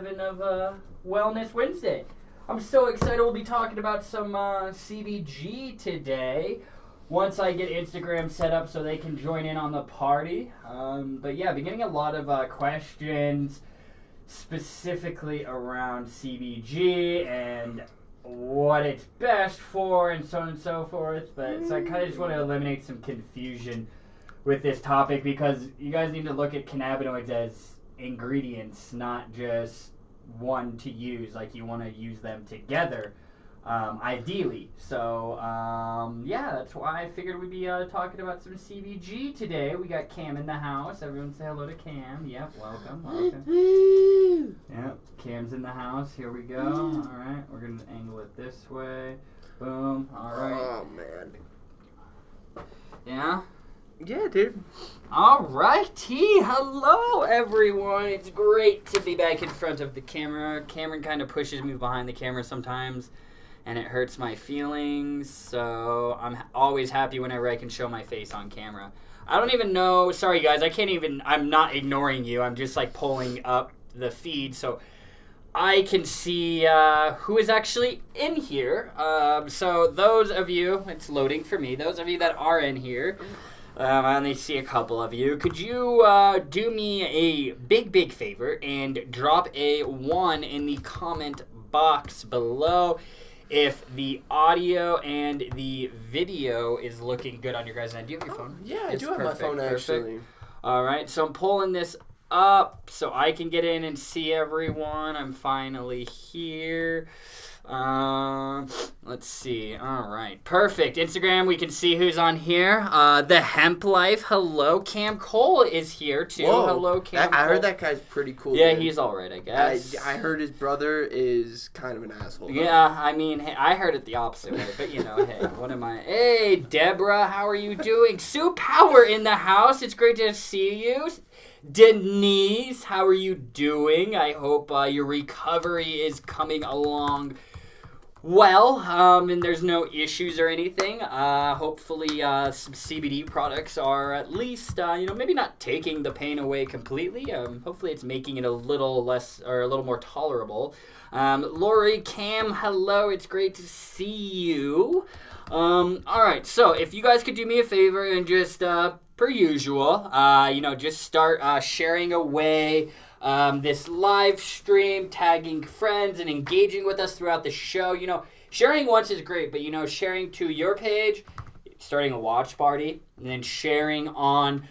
7 of Wellness Wednesday. I'm so excited. We'll be talking about some CBG today once I get Instagram set up so they can join in on the party. But yeah, I've been getting a lot of questions specifically around CBG and what it's best for and so on and so forth. But so I kind of just want to eliminate some confusion with this topic because you guys need to look at cannabinoids as ingredients, not just one to use. Like, you want to use them together, ideally. So, yeah, that's why I figured we'd be talking about some CBG today. We got Cam in the house. Everyone say hello to Cam. Yep, welcome. Yep, Cam's in the house. Here we go. All right, we're going to angle it this way. Boom. All right. Oh, man. Yeah? Yeah, dude. All righty. Hello, everyone. It's great to be back in front of the camera. Cameron kind of pushes me behind the camera sometimes, and it hurts my feelings. So I'm always happy whenever I can show my face on camera. I don't even know. Sorry, guys. I'm not ignoring you. I'm just, like, pulling up the feed so I can see who is actually in here. So those of you, it's loading for me, those of you that are in here, I only see a couple of you. Could you do me a big favor and drop a 1 in the comment box below if the audio and the video is looking good on your guys' end? Do you have your phone? Yeah, I do have my phone, actually. All right, so I'm pulling this up so I can get in and see everyone. I'm finally here. Let's see. All right, perfect. Instagram, we can see who's on here. The Hemp Life. Hello, Cam Cole is here too. Whoa. Hello, Cam. I heard that guy's pretty cool. Yeah, dude. he's all right, I guess. I heard his brother is kind of an asshole. Yeah, I mean, hey, I heard it the opposite way, but you know, hey, what am I? Hey, Deborah, how are you doing? Sue Power in the house. It's great to see you. Denise, how are you doing? I hope your recovery is coming along well, and there's no issues or anything. Hopefully some CBD products are at least, maybe not taking the pain away completely. Hopefully it's making it a little less or a little more tolerable. Lori, Cam, hello. It's great to see you. All right, so if you guys could do me a favor and just, per usual, just start sharing away this live stream, tagging friends, and engaging with us throughout the show. You know, sharing once is great, but, sharing to your page, starting a watch party, and then sharing on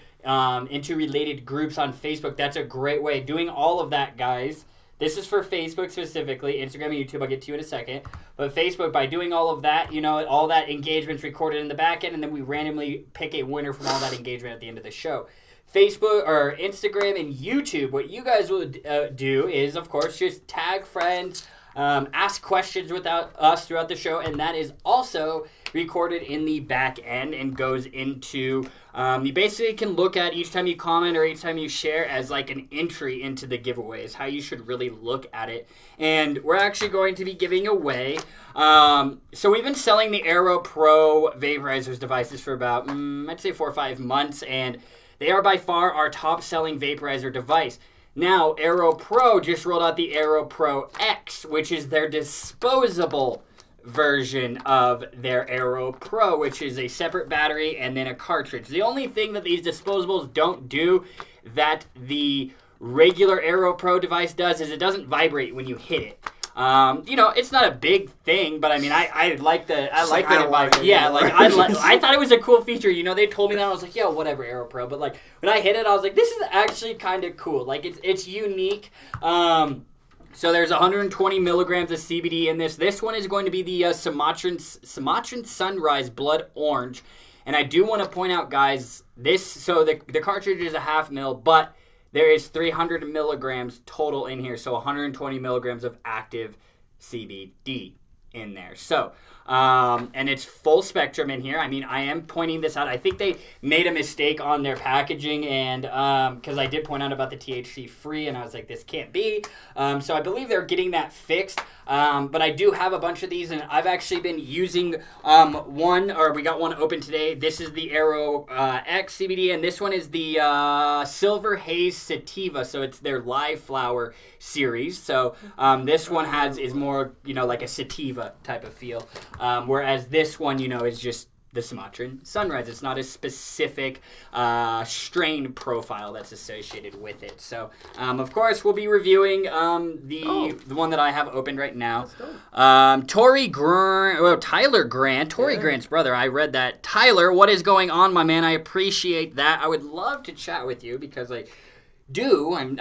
into related groups on Facebook, that's a great way. Doing all of that, guys. This is for Facebook specifically. Instagram and YouTube, I'll get to you in a second. But Facebook, by doing all of that, all that engagement's recorded in the back end, and then we randomly pick a winner from all that engagement at the end of the show. Facebook or Instagram and YouTube, what you guys will do is, of course, just tag friends, ask questions without us throughout the show, and that is also recorded in the back end and goes into, you basically can look at each time you comment or each time you share as like an entry into the giveaway is how you should really look at it. And we're actually going to be giving away, so we've been selling the Aero Pro vaporizers devices for about, I'd say 4 or 5 months, and they are by far our top-selling vaporizer device. Now, Aero Pro just rolled out the Aero Pro X, which is their disposable version of their Aero Pro, which is a separate battery and then a cartridge. The only thing that these disposables don't do that the regular Aero Pro device does is it doesn't vibrate when you hit it. It's not a big thing, but I mean, I like that. I thought it was a cool feature. They told me that, and I was like, yeah, whatever, Aero Pro. But like when I hit it, I was like, this is actually kind of cool. Like it's unique. So there's 120 milligrams of CBD in this. This one is going to be the Sumatran Sunrise Blood Orange, and I do want to point out, guys, the cartridge is a 0.5 ml, but there is 300 milligrams total in here, so 120 milligrams of active CBD. in there. So, and it's full spectrum in here. I mean, I am pointing this out. I think they made a mistake on their packaging, and because I did point out about the THC free, and I was like, this can't be. So I believe they're getting that fixed. But I do have a bunch of these, and I've actually been using we got one open today. This is the Aero X CBD, and this one is the Silver Haze Sativa. So it's their live flower series. So this one is more, like a sativa type of feel. Whereas this one, is just the Sumatran Sunrise. It's not a specific strain profile that's associated with it. So, of course, we'll be reviewing the one that I have opened right now. Tyler Grant, Grant's brother. I read that. Tyler, what is going on, my man? I appreciate that. I would love to chat with you because I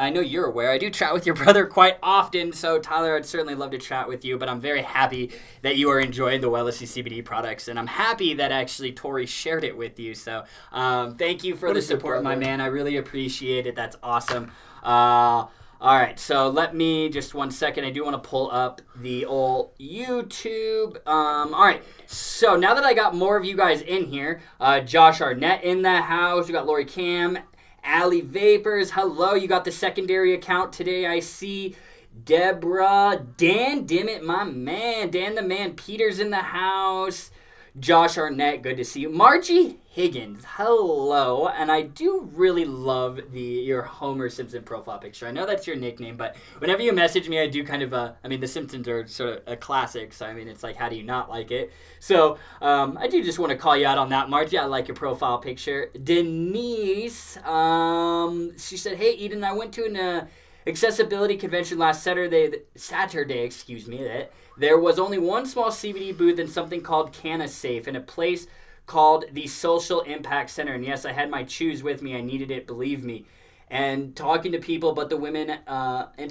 know you're aware, I do chat with your brother quite often, so Tyler, I'd certainly love to chat with you, but I'm very happy that you are enjoying the Wellnessy CBD products, and I'm happy that actually Tori shared it with you, so thank you for the support, my man. I really appreciate it. That's awesome. All right, so let me, just 1 second, I do want to pull up the old YouTube. All right, so now that I got more of you guys in here, Josh Arnett in the house, we got Lori Cam, Allie Vapors, hello, you got the secondary account today, I see. Deborah, Dan Dimmitt, my man, Dan the man, Peter's in the house. Josh Arnett, good to see you. Margie Higgins, hello, and I do really love your Homer Simpson profile picture. I know that's your nickname, but whenever you message me, I do kind of, the Simpsons are sort of a classic, so it's like, how do you not like it? So, I do just want to call you out on that, Margie. I like your profile picture. Denise, she said, hey, Eden, I went to an accessibility convention last Saturday, there was only one small CBD booth in something called CannaSafe in a place called the Social Impact Center. And yes, I had my chews with me. I needed it, believe me. And talking to people, but the women at the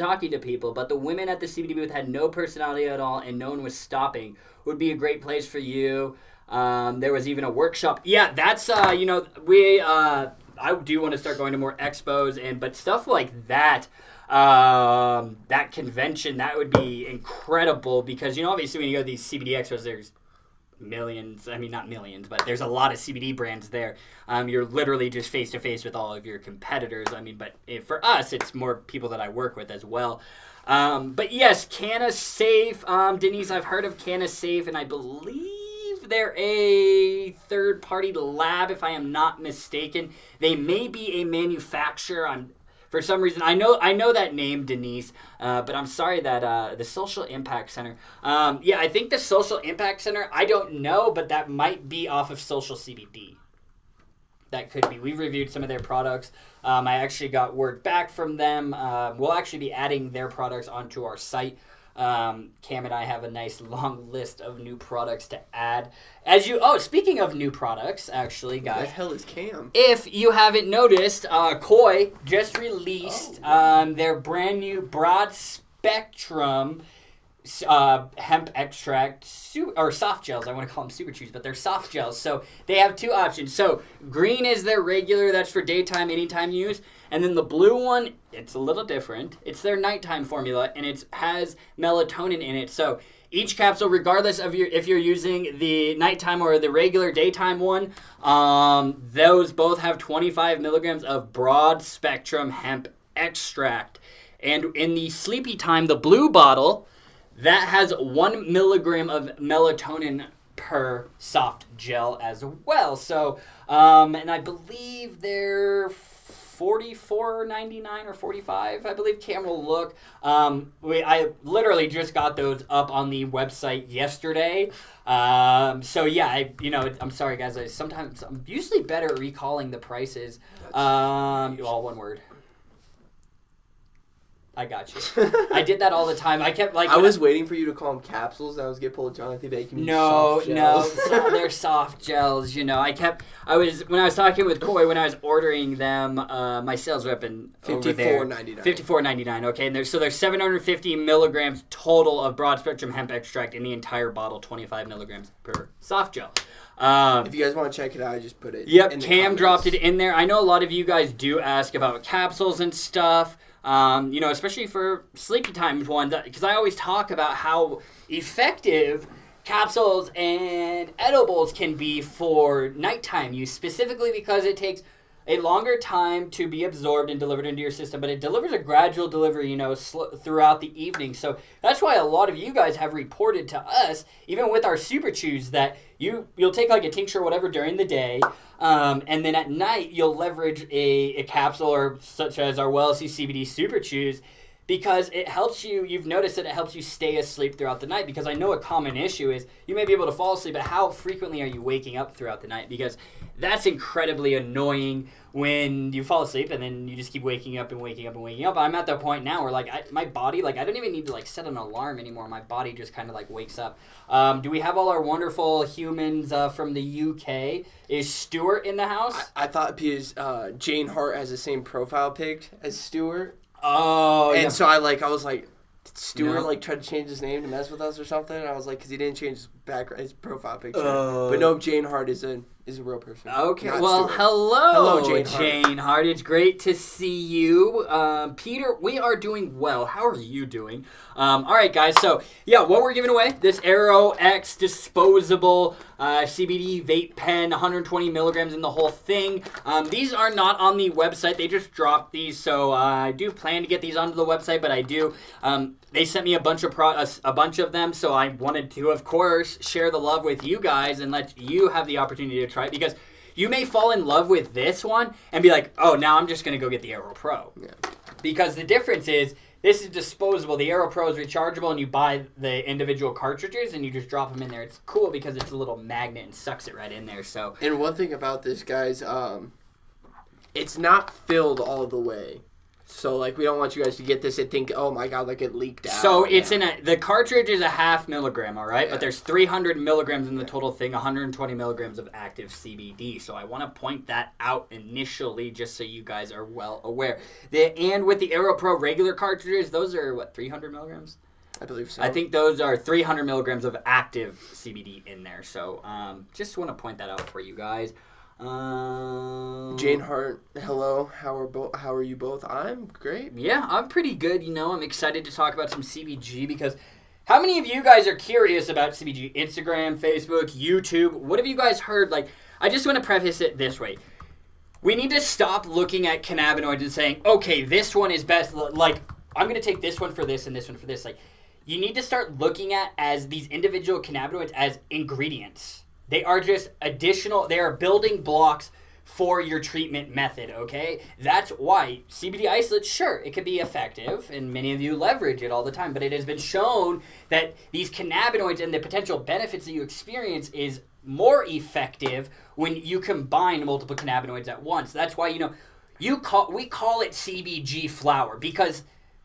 CBD booth had no personality at all, and no one was stopping. Would be a great place for you. There was even a workshop. Yeah, that's I do want to start going to more expos but stuff like that. That convention, that would be incredible because, obviously when you go to these CBD expos, there's millions, not millions, but there's a lot of CBD brands there. You're literally just face to face with all of your competitors. But for us, it's more people that I work with as well. But yes, CannaSafe, Denise, I've heard of CannaSafe, and I believe they're a third-party lab, if I am not mistaken. They may be a manufacturer. For some reason, I know that name, Denise, but I'm sorry that the Social Impact Center. I think the Social Impact Center, I don't know, but that might be off of Social CBD. That could be. We've reviewed some of their products. I actually got word back from them. We'll actually be adding their products onto our site. Cam and I have a nice long list of new products to add. Speaking of new products, actually, guys. What the hell is Cam? If you haven't noticed, Koi just released their brand new broad spectrum hemp extract or soft gels. I want to call them super chews, but they're soft gels. So they have two options. So green is their regular, that's for daytime, anytime use. And then the blue one, it's a little different. It's their nighttime formula, and it has melatonin in it. So each capsule, regardless of if you're using the nighttime or the regular daytime one, those both have 25 milligrams of broad spectrum hemp extract. And in the sleepy time, the blue bottle, that has 1 milligram of melatonin per soft gel as well. So, and I believe they're $44.99 or $45, I believe. Cam will look. I literally just got those up on the website yesterday. So yeah, I'm sorry guys. I'm usually better at recalling the prices. All one word. I got you. I did that all the time. I kept I was waiting for you to call them capsules. I was getting pulled Jonathan Bacon. No, they're soft gels. When I was talking with Coy when I was ordering them, my sales rep and $54.99. $54.99. Okay, and there's 750 milligrams total of broad spectrum hemp extract in the entire bottle, 25 milligrams per soft gel. If you guys want to check it out, I just put it. Yep, Cam dropped it in there. I know a lot of you guys do ask about capsules and stuff. Especially for sleepy time ones, because I always talk about how effective capsules and edibles can be for nighttime use, specifically because it takes a longer time to be absorbed and delivered into your system, but it delivers a gradual delivery, throughout the evening. So that's why a lot of you guys have reported to us, even with our Super Chews, that you'll take like a tincture or whatever during the day, and then at night you'll leverage a capsule or such as our Well-C CBD Super Chews, because it helps you. You've noticed that it helps you stay asleep throughout the night, because I know a common issue is you may be able to fall asleep, but how frequently are you waking up throughout the night? Because that's incredibly annoying when you fall asleep and then you just keep waking up and waking up and waking up. I'm at the point now where my body, I don't even need to set an alarm anymore. My body just kind of wakes up. Do we have all our wonderful humans from the UK? Is Stuart in the house? I thought because Jane Hart has the same profile pic as Stuart. Oh, and yeah. so I was like, did Stuart try to change his name to mess with us or something? And I was like, because he didn't change his profile picture. But no, Jane Hart is a real person. Okay, well, Stuart. Hello, Jane Hart. It's great to see you. Peter, we are doing well. How are you doing? All right, guys. So, what we're giving away, this Aero X disposable CBD vape pen, 120 milligrams in the whole thing. These are not on the website. They just dropped these, so I do plan to get these onto the website, but I do. They sent me a bunch of them, so I wanted to, of course, share the love with you guys and let you have the opportunity to try it, because you may fall in love with this one and be like, oh, now I'm just going to go get the Aero Pro. Yeah. Because the difference is, this is disposable. The Aero Pro is rechargeable, and you buy the individual cartridges and you just drop them in there. It's cool because it's a little magnet and sucks it right in there. So. And one thing about this, guys, it's not filled all the way. So, we don't want you guys to get this and think, oh, my God, it leaked out. So, it's the cartridge is a 0.5 milligram, all right? Yeah. But there's 300 milligrams in the total thing, 120 milligrams of active CBD. So, I want to point that out initially just so you guys are well aware. And with the Aero Pro regular cartridges, those are, 300 milligrams? I believe so. I think those are 300 milligrams of active CBD in there. So, just want to point that out for you guys. Jane Hart, hello. How are you both? I'm great. Yeah, I'm pretty good. I'm excited to talk about some CBG, because how many of you guys are curious about CBG? Instagram, Facebook, YouTube. What have you guys heard? I just want to preface it this way. We need to stop looking at cannabinoids and saying, okay, this one is best. I'm going to take this one for this and this one for this. You need to start looking at as these individual cannabinoids as ingredients. They are just they are building blocks for your treatment method, okay? That's why CBD isolate, sure, it can be effective, and many of you leverage it all the time, but it has been shown that these cannabinoids and the potential benefits that you experience is more effective when you combine multiple cannabinoids at once. That's why, we call it CBG flower,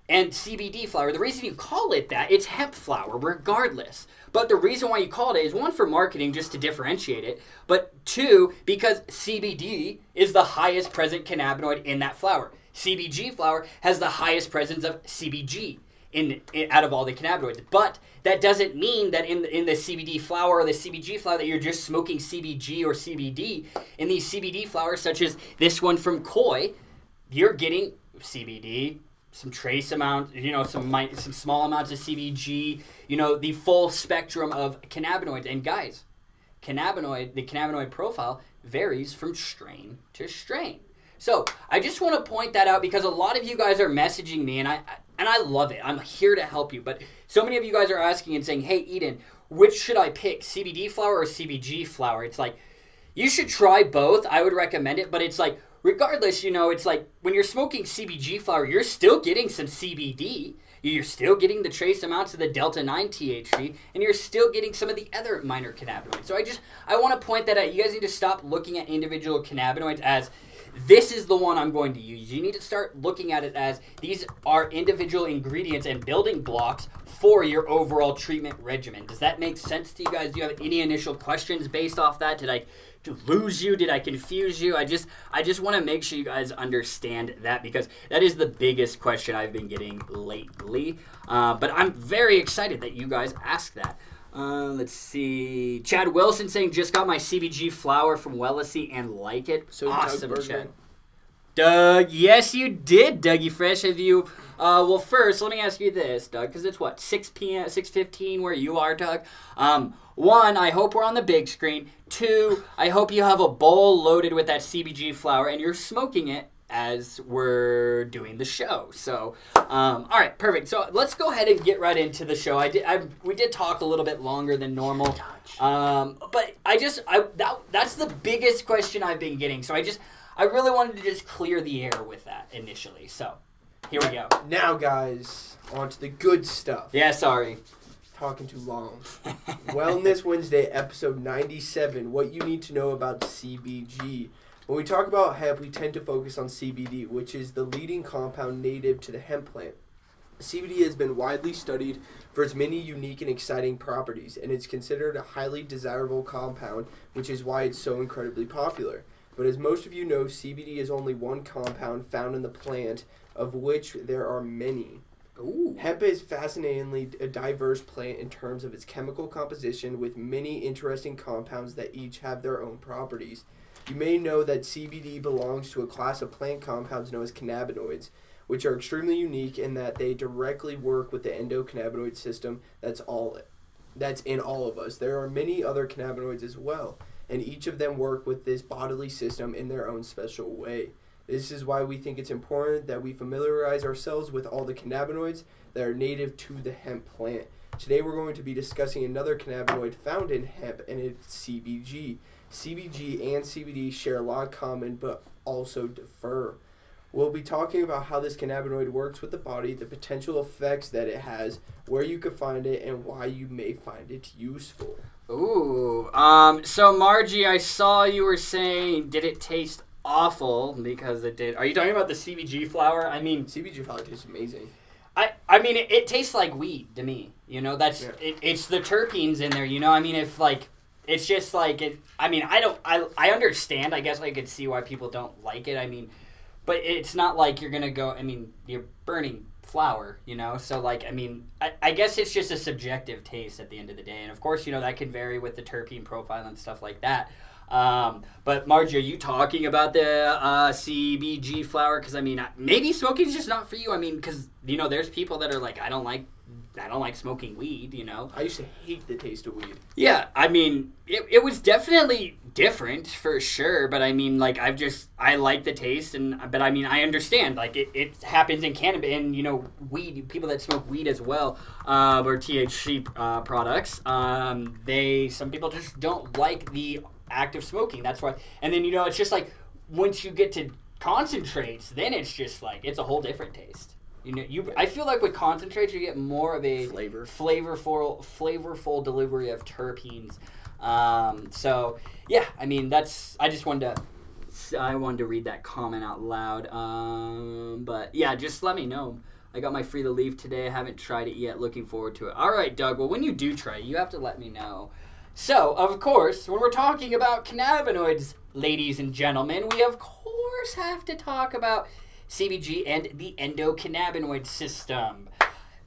and CBD flower, the reason you call it that, it's hemp flower regardless. But the reason why you call it is, one, for marketing, just to differentiate it, but two, because CBD is the highest present cannabinoid in that flower. CBG flower has the highest presence of CBG in out of all the cannabinoids. But that doesn't mean that in the CBD flower or the CBG flower that you're just smoking CBG or CBD. In these CBD flowers, such as this one from Koi, you're getting CBD, some trace amounts, some small amounts of CBG, the full spectrum of cannabinoids. And guys, the cannabinoid profile varies from strain to strain. So I just want to point that out, because a lot of you guys are messaging me, and I love it. I'm here to help you. But so many of you guys are asking and saying, hey, Eden, which should I pick, CBD flower or CBG flower? It's you should try both. I would recommend it, but it's regardless, it's when you're smoking CBG flower, you're still getting some CBD. You're still getting the trace amounts of the Delta-9 THC, and you're still getting some of the other minor cannabinoids. So I want to point that out. You guys need to stop looking at individual cannabinoids as, this is the one I'm going to use. You need to start looking at it as, these are individual ingredients and building blocks for your overall treatment regimen. Does that make sense to you guys? Do you have any initial questions based off that? Did I lose you? Did I confuse you? I just want to make sure you guys understand that, because that is the biggest question I've been getting lately. But I'm very excited that you guys asked that. Let's see. Chad Wilson saying, just got my CBG flower from Well-C and like it. So awesome, Doug Chad. Doug, yes, you did, Dougie Fresh. Have you? Well, first, let me ask you this, Doug, because it's what 6 p.m., 6:15 where you are, Doug. One, I hope we're on the big screen. Two, I hope you have a bowl loaded with that CBG flower and you're smoking it as we're doing the show. So, all right, perfect. So let's go ahead and get right into the show. We did talk a little bit longer than normal, but that's the biggest question I've been getting. So I really wanted to just clear the air with that initially. So here we go. Now, guys, on to the good stuff. Yeah, sorry. Talking too long. Wellness Wednesday, episode 97. What you need to know about CBG. When we talk about hemp, we tend to focus on CBD, which is the leading compound native to the hemp plant. CBD has been widely studied for its many unique and exciting properties, and it's considered a highly desirable compound, which is why it's so incredibly popular. But as most of you know, CBD is only one compound found in the plant, of which there are many. Ooh. Hemp is fascinatingly a diverse plant in terms of its chemical composition, with many interesting compounds that each have their own properties. You may know that CBD belongs to a class of plant compounds known as cannabinoids, which are extremely unique in that they directly work with the endocannabinoid system that's in all of us. There are many other cannabinoids as well, and each of them work with this bodily system in their own special way. This is why we think it's important that we familiarize ourselves with all the cannabinoids that are native to the hemp plant. Today we're going to be discussing another cannabinoid found in hemp, and it's CBG. CBG and CBD share a lot in common, but also differ. We'll be talking about how this cannabinoid works with the body, the potential effects that it has, where you can find it, and why you may find it useful. Ooh. So Margie, I saw you were saying, did it taste awful? Because it did. Are you talking about the CBG flower? I mean, CBG flower tastes amazing. I mean, it tastes like weed to me. You know, it's the terpenes in there. You know, I mean, if like. It's just like it. I mean, I understand. I guess I could see why people don't like it. I mean, but it's not like you're gonna go. I mean, you're burning flour, you know. So like, I mean, I guess it's just a subjective taste at the end of the day. And of course, you know that can vary with the terpene profile and stuff like that. But Margie, are you talking about the CBG flower? Because I mean, maybe smoking's just not for you. I mean, because you know, there's people that are like, I don't like smoking weed, you know. I used to hate the taste of weed. Yeah, I mean, it was definitely different for sure, but I mean, like, I like the taste, but I mean, I understand, like, it happens in cannabis, and, you know, weed, people that smoke weed as well, or THC products, some people just don't like the act of smoking, that's why, and then, you know, it's just like, once you get to concentrates, then it's just like, it's a whole different taste. You know, I feel like with concentrates you get more of a flavorful delivery of terpenes. So yeah, I mean I wanted to read that comment out loud. But yeah, just let me know. I got my free to leave today. I haven't tried it yet. Looking forward to it. All right, Doug. Well, when you do try it, you have to let me know. So, of course, when we're talking about cannabinoids, ladies and gentlemen, we of course have to talk about CBG and the endocannabinoid system.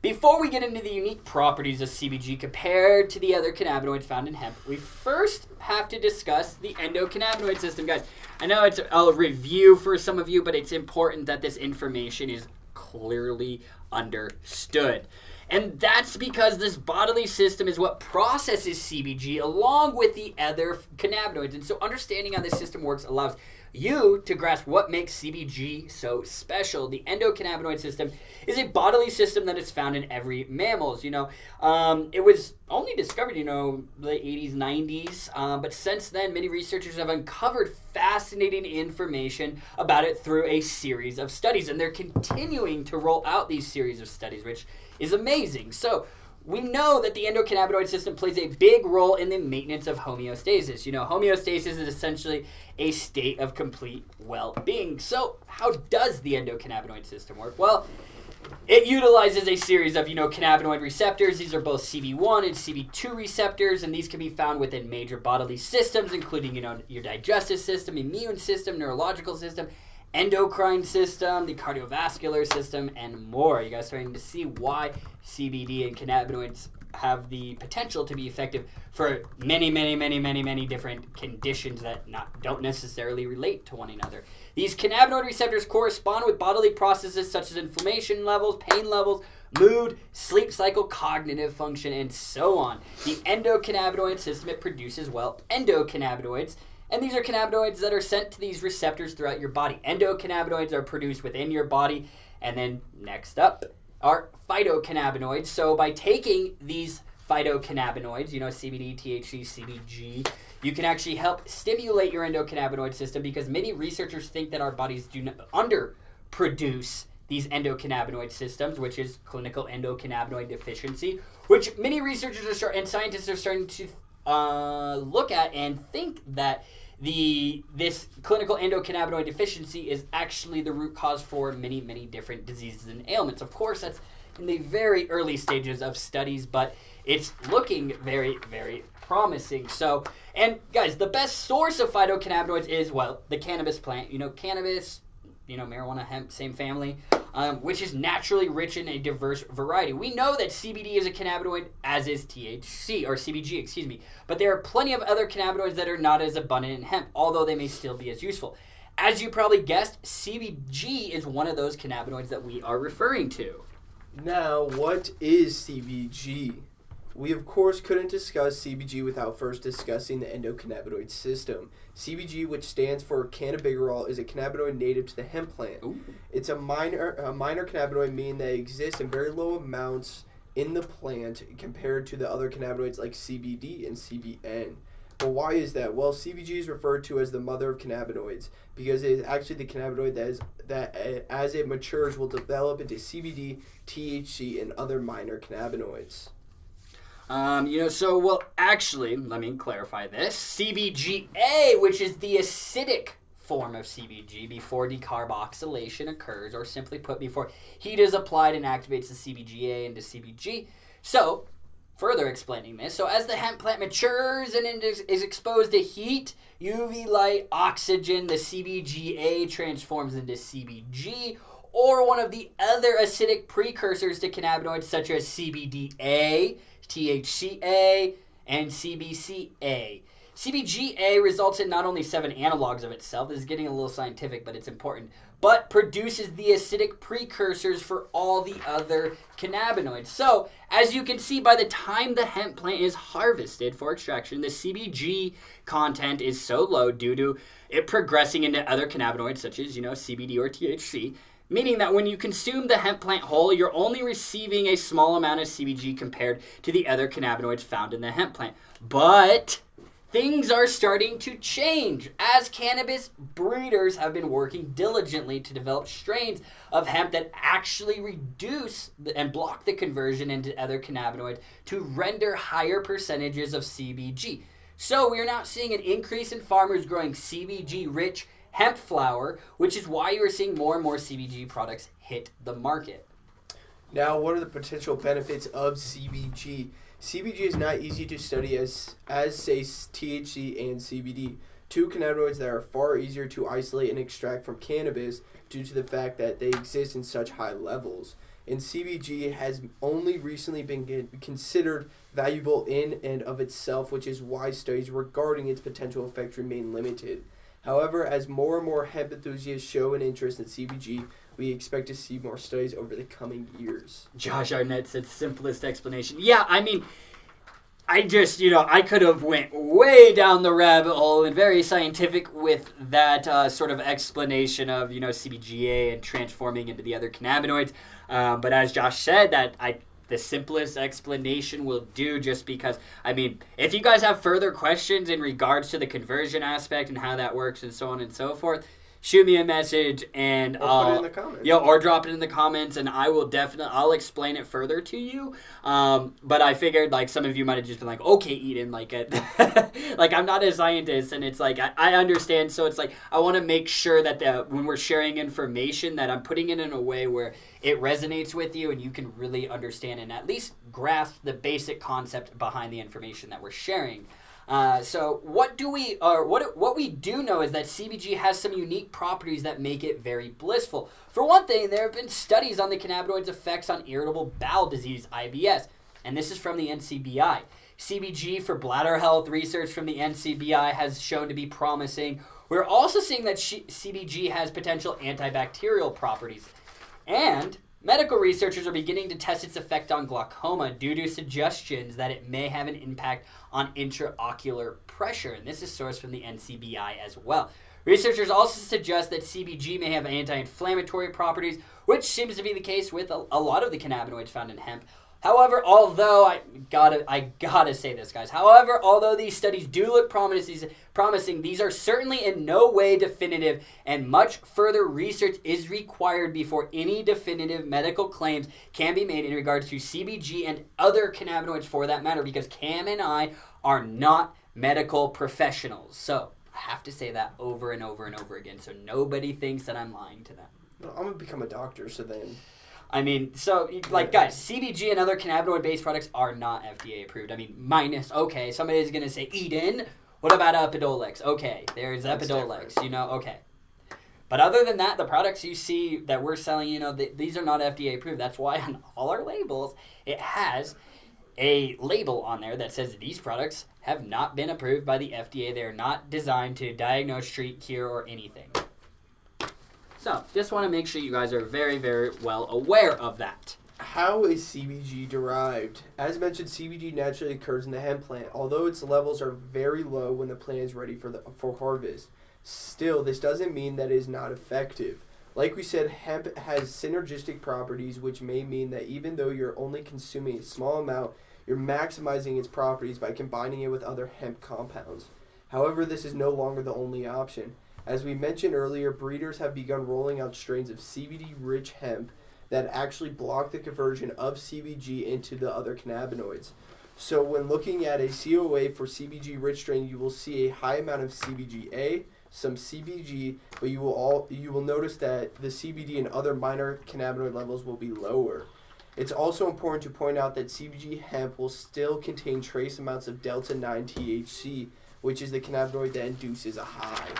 Before we get into the unique properties of CBG compared to the other cannabinoids found in hemp, we first have to discuss the endocannabinoid system. Guys, I know it's a review for some of you, but it's important that this information is clearly understood. And that's because this bodily system is what processes CBG along with the other cannabinoids. And so understanding how this system works allows you to grasp what makes CBG so special. The endocannabinoid system is a bodily system that is found in every mammals. You know, it was only discovered, you know, the 80s, 90s, but since then, many researchers have uncovered fascinating information about it through a series of studies, and they're continuing to roll out these series of studies, which is amazing. So we know that the endocannabinoid system plays a big role in the maintenance of homeostasis. You know, homeostasis is essentially a state of complete well-being. So how does the endocannabinoid system work? Well, it utilizes a series of, you know, cannabinoid receptors. These are both CB1 and CB2 receptors, and these can be found within major bodily systems, including, you know, your digestive system, immune system, neurological system, endocrine system, the cardiovascular system, and more. You guys starting to see why CBD and cannabinoids have the potential to be effective for many different conditions that don't necessarily relate to one another. These cannabinoid receptors correspond with bodily processes such as inflammation levels, pain levels, mood, sleep cycle, cognitive function, and so on. The endocannabinoid system, it produces, endocannabinoids. And these are cannabinoids that are sent to these receptors throughout your body. Endocannabinoids are produced within your body. And then next up are phytocannabinoids. So by taking these phytocannabinoids, CBD, THC, CBG, you can actually help stimulate your endocannabinoid system, because many researchers think that our bodies do not underproduce these endocannabinoid systems, which is clinical endocannabinoid deficiency, which many researchers and scientists are starting to look at and think that this clinical endocannabinoid deficiency is actually the root cause for many different diseases and ailments. Of course, that's in the very early stages of studies, but it's looking very promising. So, and guys, the best source of phytocannabinoids is, the cannabis plant. Cannabis, marijuana, hemp, same family, which is naturally rich in a diverse variety. We know that CBD is a cannabinoid, as is THC, or CBG, excuse me. But there are plenty of other cannabinoids that are not as abundant in hemp, although they may still be as useful. As you probably guessed, CBG is one of those cannabinoids that we are referring to. Now, what is CBG? We, of course, couldn't discuss CBG without first discussing the endocannabinoid system. CBG, which stands for cannabigerol, is a cannabinoid native to the hemp plant. Ooh. It's a minor cannabinoid, meaning that it exists in very low amounts in the plant compared to the other cannabinoids like CBD and CBN. But why is that? Well, CBG is referred to as the mother of cannabinoids because it is actually the cannabinoid that as it matures will develop into CBD, THC, and other minor cannabinoids. Actually, let me clarify this. CBGA, which is the acidic form of CBG before decarboxylation occurs, or simply put, before heat is applied and activates the CBGA into CBG. So, further explaining this, so as the hemp plant matures and is exposed to heat, UV light, oxygen, the CBGA transforms into CBG, or one of the other acidic precursors to cannabinoids such as CBDA, THCA, and CBCA. CBGA results in not only 7 analogs of itself, this is getting a little scientific, but it's important, but produces the acidic precursors for all the other cannabinoids. So, as you can see, by the time the hemp plant is harvested for extraction, the CBG content is so low due to it progressing into other cannabinoids such as, CBD or THC, meaning that when you consume the hemp plant whole, you're only receiving a small amount of CBG compared to the other cannabinoids found in the hemp plant. But things are starting to change as cannabis breeders have been working diligently to develop strains of hemp that actually reduce and block the conversion into other cannabinoids to render higher percentages of CBG. So we are now seeing an increase in farmers growing CBG-rich hemp flower, which is why you're seeing more and more CBG products hit the market. Now, what are the potential benefits of CBG? CBG is not easy to study as say THC and CBD, two cannabinoids that are far easier to isolate and extract from cannabis due to the fact that they exist in such high levels. And CBG has only recently been considered valuable in and of itself, which is why studies regarding its potential effects remain limited. However, as more and more hemp enthusiasts show an interest in CBG, we expect to see more studies over the coming years. Josh Arnett said simplest explanation. Yeah, I mean, I just, I could have went way down the rabbit hole and very scientific with that sort of explanation of, CBGA and transforming into the other cannabinoids. But as Josh said, the simplest explanation will do, just because, if you guys have further questions in regards to the conversion aspect and how that works and so on and so forth, shoot me a message and put it in the comments. Or drop it in the comments, and I'll explain it further to you. But I figured some of you might have just been like, okay, Eden, I'm not a scientist, and it's I understand. So it's I want to make sure that when we're sharing information that I'm putting it in a way where it resonates with you and you can really understand and at least grasp the basic concept behind the information that we're sharing. So what we do know is that CBG has some unique properties that make it very blissful. For one thing, there have been studies on the cannabinoid's effects on irritable bowel disease, IBS, and this is from the NCBI. CBG for bladder health research from the NCBI has shown to be promising. We're also seeing that CBG has potential antibacterial properties. And medical researchers are beginning to test its effect on glaucoma due to suggestions that it may have an impact on intraocular pressure. And this is sourced from the NCBI as well. Researchers also suggest that CBG may have anti-inflammatory properties, which seems to be the case with a lot of the cannabinoids found in hemp. However, although I gotta say this, guys. However, although these studies do look promising, these are certainly in no way definitive, and much further research is required before any definitive medical claims can be made in regards to CBG and other cannabinoids for that matter, because Cam and I are not medical professionals. So I have to say that over and over and over again, so nobody thinks that I'm lying to them. Well, I'm gonna become a doctor, so then. I mean, so, like, guys, CBG and other cannabinoid-based products are not FDA approved. I mean, minus, okay, somebody's going to say Eden. What about Epidiolex? Okay, there's Epidiolex, okay. But other than that, the products you see that we're selling, these are not FDA approved. That's why on all our labels, it has a label on there that says these products have not been approved by the FDA. They're not designed to diagnose, treat, cure, or anything. So, just want to make sure you guys are very, very well aware of that. How is CBG derived? As mentioned, CBG naturally occurs in the hemp plant, although its levels are very low when the plant is ready for harvest. Still, this doesn't mean that it is not effective. Like we said, hemp has synergistic properties, which may mean that even though you're only consuming a small amount, you're maximizing its properties by combining it with other hemp compounds. However, this is no longer the only option. As we mentioned earlier, breeders have begun rolling out strains of CBD-rich hemp that actually block the conversion of CBG into the other cannabinoids. So when looking at a COA for CBG-rich strain, you will see a high amount of CBGA, some CBG, but you will notice that the CBD and other minor cannabinoid levels will be lower. It's also important to point out that CBG hemp will still contain trace amounts of delta-9 THC, which is the cannabinoid that induces a high.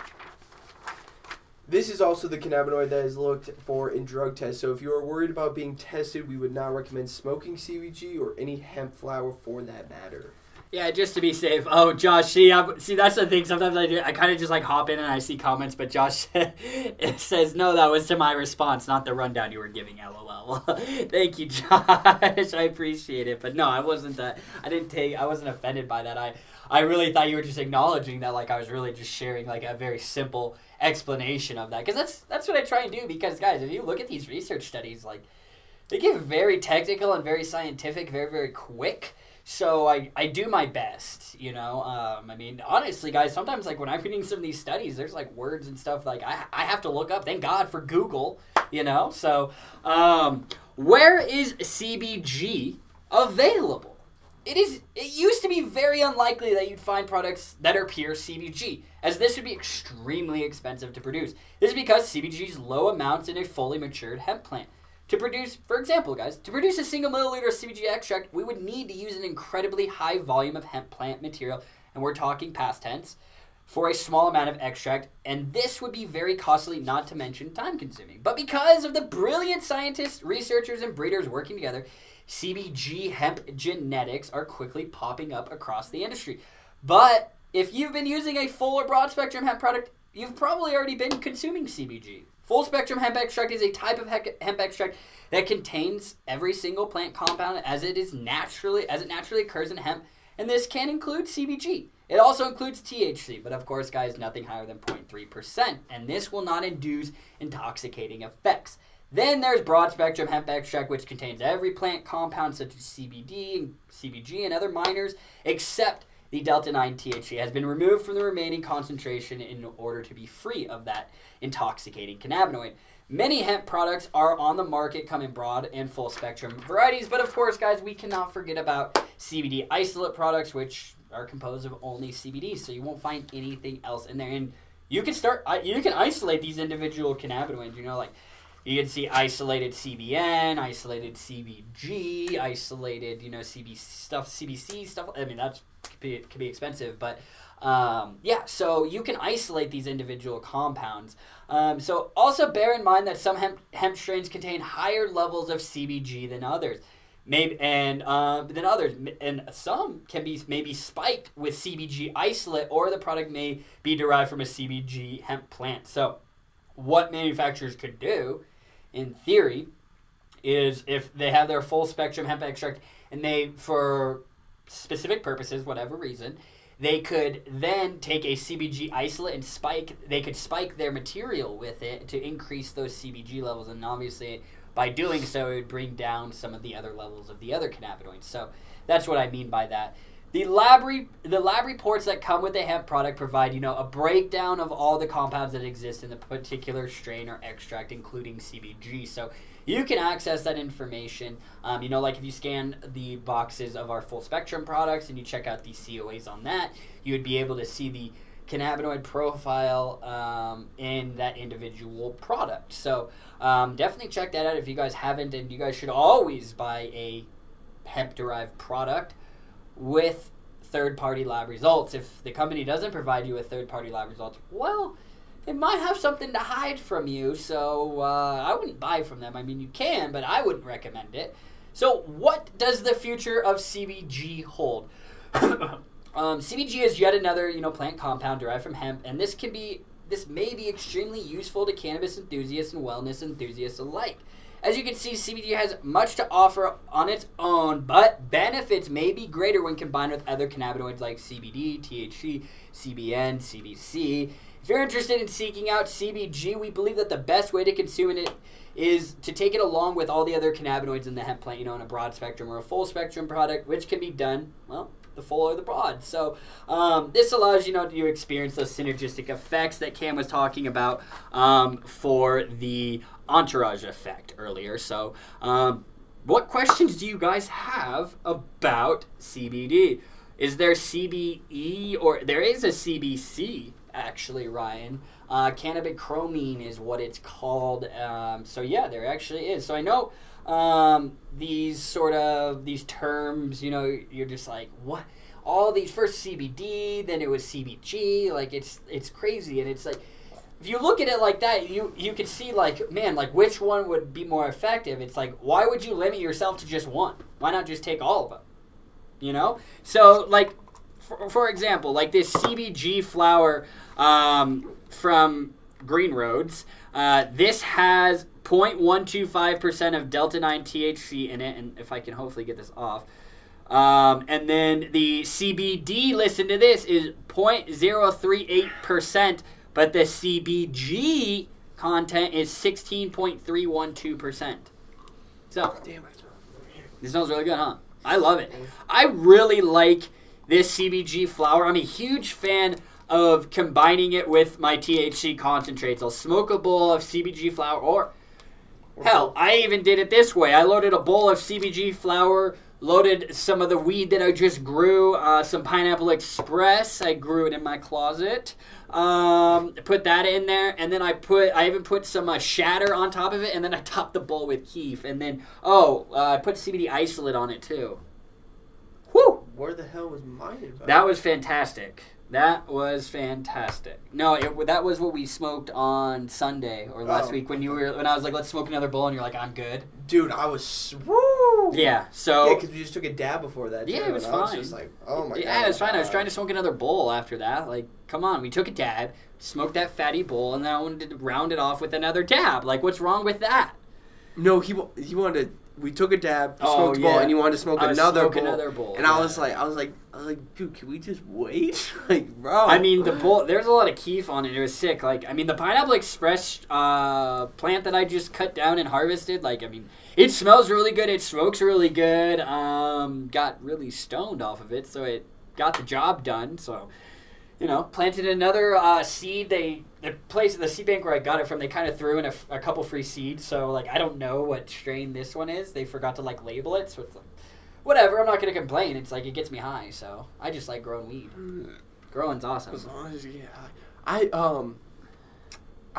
This is also the cannabinoid that is looked for in drug tests, so if you are worried about being tested, we would not recommend smoking CBG or any hemp flower for that matter. Yeah, just to be safe. Oh, Josh, see, that's the thing. Sometimes I do. I kind of just hop in and I see comments, but Josh it says, no, that was to my response, not the rundown you were giving, LOL. Thank you, Josh. I appreciate it. But no, I wasn't offended by that. I really thought you were just acknowledging that, I was really just sharing, a very simple explanation of that. Because that's what I try and do. Because, guys, if you look at these research studies, they get very technical and very scientific, very, very quick. So I do my best, I mean, honestly, guys, sometimes, when I'm reading some of these studies, there's, words and stuff, I have to look up. Thank God for Google, So, where is CBG available? It used to be very unlikely that you'd find products that are pure CBG, as this would be extremely expensive to produce. This is because CBG's low amounts in a fully matured hemp plant. To produce, for example, guys, to produce a single milliliter of CBG extract, we would need to use an incredibly high volume of hemp plant material, and we're talking past tense, for a small amount of extract, and this would be very costly, not to mention time-consuming. But because of the brilliant scientists, researchers, and breeders working together, CBG hemp genetics are quickly popping up across the industry. But if you've been using a full or broad-spectrum hemp product, you've probably already been consuming CBG. Full-spectrum hemp extract is a type of hemp extract that contains every single plant compound as it naturally occurs in hemp, and this can include CBG. It also includes THC, but of course, guys, nothing higher than 0.3%, and this will not induce intoxicating effects. Then there's broad-spectrum hemp extract, which contains every plant compound such as CBD, CBG, and other minors, except the delta-9 THC has been removed from the remaining concentration in order to be free of that intoxicating cannabinoid. Many hemp products are on the market, come in broad and full spectrum varieties, but of course, guys, we cannot forget about CBD isolate products, which are composed of only CBD, so you won't find anything else in there. And you can isolate these individual cannabinoids, you can see isolated CBN, isolated CBG, isolated, CBC stuff. I mean, that could be expensive, but so you can isolate these individual compounds. So also bear in mind that some hemp strains contain higher levels of CBG than others. Maybe and then others, and some can be maybe spiked with CBG isolate, or the product may be derived from a CBG hemp plant. So, what manufacturers could do, in theory, is if they have their full spectrum hemp extract, and they, for specific purposes, whatever reason, they could then take a CBG isolate and they could spike their material with it to increase those CBG levels, and obviously by doing so, it would bring down some of the other levels of the other cannabinoids. So that's what I mean by that. The lab reports that come with the hemp product provide, a breakdown of all the compounds that exist in the particular strain or extract, including CBG. So you can access that information. Like if you scan the boxes of our full spectrum products and you check out the COAs on that, you would be able to see the cannabinoid profile in that individual product. So definitely check that out if you guys haven't, and you guys should always buy a hemp-derived product with third-party lab results. If the company doesn't provide you with third-party lab results, well, they might have something to hide from you, so I wouldn't buy from them. I mean, you can, but I wouldn't recommend it. So what does the future of CBG hold? CBG is yet another, plant compound derived from hemp, and this may be extremely useful to cannabis enthusiasts and wellness enthusiasts alike. As you can see, CBG has much to offer on its own, but benefits may be greater when combined with other cannabinoids like CBD, THC, CBN, CBC. If you're interested in seeking out CBG, we believe that the best way to consume it is to take it along with all the other cannabinoids in the hemp plant, in a broad spectrum or a full spectrum product, which can be done, the full or the broad. So this allows you to experience those synergistic effects that Cam was talking about for the entourage effect earlier. So what questions do you guys have about CBD? Is there CBE, or there is a CBC actually, Ryan? Cannabichromene is what it's called. So yeah, there actually is. So I know these terms, you're just like, what? All these, first CBD, then it was CBG, like it's crazy. And it's like, if you look at it like that, you can see like, man, like which one would be more effective? It's like, why would you limit yourself to just one? Why not just take all of them? So like, for example, like this CBG flower from Green Roads, this has 0.125% of Delta-9 THC in it, and if I can hopefully get this off. And then the CBD, listen to this, is 0.038%, but the CBG content is 16.312%. So, damn, this smells really good, huh? I love it. I really like this CBG flower. I'm a huge fan of combining it with my THC concentrates. I'll smoke a bowl of CBG flower, or hell, I even did it this way. I loaded a bowl of CBG flower, loaded some of the weed that I just grew, some Pineapple Express. I grew it in my closet. Put that in there, and then I even put some shatter on top of it, and then I topped the bowl with keef, and then I put CBD isolate on it too. Whew! Where the hell was mine involved? That was fantastic. That was fantastic. No, that was what we smoked on Sunday or last week when I was like, let's smoke another bowl, and you're like, I'm good. Dude, I was woo. Yeah. So because we just took a dab before that. Yeah, too, it was and fine. I was just like, oh my god. Yeah, it was fine. I was trying to smoke another bowl after that. Like, come on, we took a dab, smoked that fatty bowl, and then I wanted to round it off with another dab. Like, what's wrong with that? No, he wanted to. We took a dab, smoked a bowl, and you wanted to smoke another bowl. And I was like, dude, can we just wait? Like, bro. I mean, the bowl. There's a lot of keef on it. It was sick. Like, I mean, the Pineapple Express plant that I just cut down and harvested. Like, I mean, it smells really good. It smokes really good. Got really stoned off of it, so it got the job done. So, planted another seed. The seed bank where I got it from, they kind of threw in a couple free seeds. So, like, I don't know what strain this one is. They forgot to, like, label it. So it's like, whatever. I'm not going to complain. It's like, it gets me high. So I just like growing weed. Growing's awesome. As long as you get high. I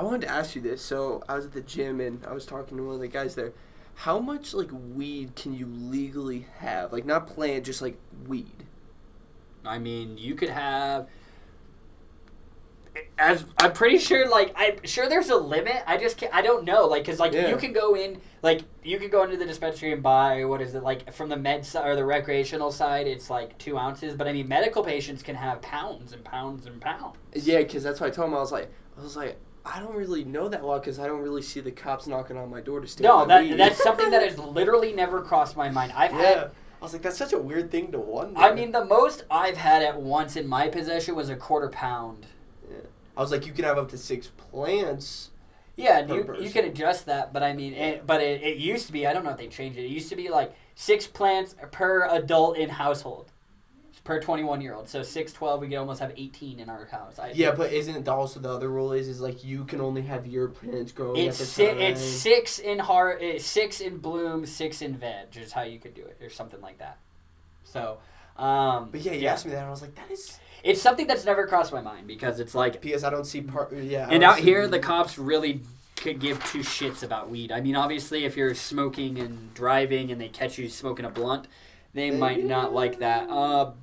wanted to ask you this. So I was at the gym and I was talking to one of the guys there. How much, like, weed can you legally have? Like, not plant, just, like, weed. I mean, you could have... as I'm pretty sure, like I'm sure there's a limit. I just can't, I don't know, like because like Yeah. you can go in, like you can go into the dispensary and buy what is it like from the med side or the recreational side, it's like 2 ounces. But I mean, medical patients can have pounds and pounds and pounds. Yeah, because that's what I told him. I was like, I don't really know that law because I don't really see the cops knocking on my door to steal No, my weed. that's something that has literally never crossed my mind. I've had. I was like, that's such a weird thing to wonder. I mean, the most I've had at once in my possession was a quarter pound. Yeah. I was like, you can have up to 6 plants. Yeah, and you can adjust that, but I mean, it used to be, I don't know if they changed it. It used to be like 6 plants per adult in household, per 21-year-old. So 6, 12, we could almost have 18 in our house. But isn't also the other rule is like you can only have your plants growing it's at the time? It's 6 in heart, 6 in bloom, 6 in veg is how you could do it, or something like that. So, but yeah, you asked me that, and I was like, that is. It's something that's never crossed my mind because it's like. Because I don't see And out here, the cops really could give 2 shits about weed. I mean, obviously, if you're smoking and driving and they catch you smoking a blunt, they might not like that.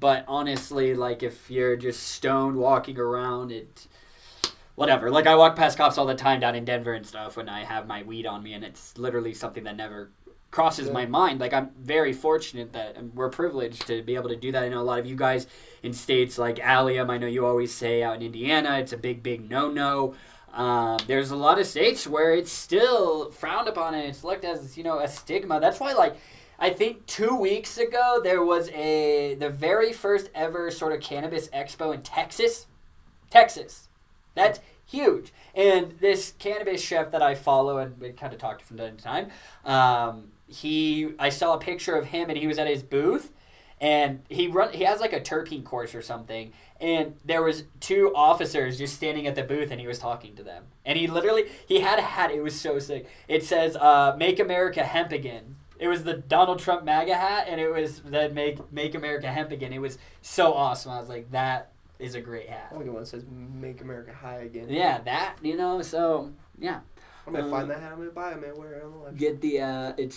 But honestly, like if you're just stoned walking around, whatever. Like I walk past cops all the time down in Denver and stuff when I have my weed on me, and it's literally something that never crosses my mind. Like I'm very fortunate that we're privileged to be able to do that. I know a lot of you guys in states like Allium, I know you always say out in Indiana, it's a big no-no. There's a lot of states where it's still frowned upon and it's looked as, a stigma. That's why, like, I think 2 weeks ago there was the very first ever sort of cannabis expo in Texas. That's huge. And this cannabis chef that I follow and we kind of talked from time to time, I saw a picture of him and he was at his booth and he has like a terpene course or something, and there was 2 officers just standing at the booth and he was talking to them. And he had a hat, it was so sick. It says, Make America Hemp Again. It was the Donald Trump MAGA hat, and it was that Make America Hemp Again. It was so awesome. I was like, that is a great hat. I like the one that says Make America High Again. Yeah, that, so, yeah. I'm going to find that hat. I'm going to buy it, man. Wear it on the left. Get the,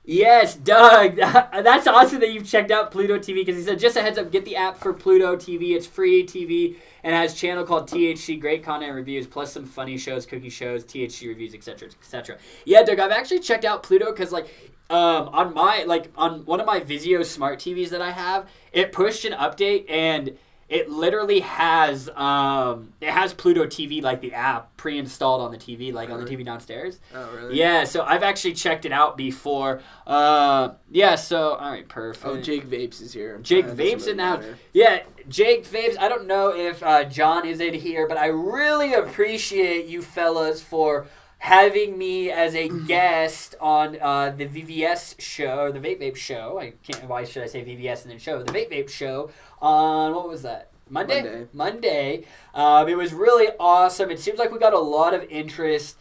Yes, Doug. That's awesome that you've checked out Pluto TV because he said, just a heads up, get the app for Pluto TV. It's free TV and has a channel called THC, great content reviews, plus some funny shows, cookie shows, THC reviews, etc., etc. Yeah, Doug, I've actually checked out Pluto because, like, on one of my Vizio smart TVs that I have, it pushed an update and it literally has Pluto TV, like the app, pre-installed on the TV, like on the TV downstairs. Oh, really? Yeah, so I've actually checked it out before. Yeah, so, all right, perfect. Oh, Jake Vapes is here. Jake Vapes in now. Yeah, Jake Vapes. I don't know if John is in here, but I really appreciate you fellas for having me as a guest on the VVS show, or the Vape show. Why should I say VVS and then show? The Vape show on, what was that? Monday. It was really awesome. It seems like we got a lot of interest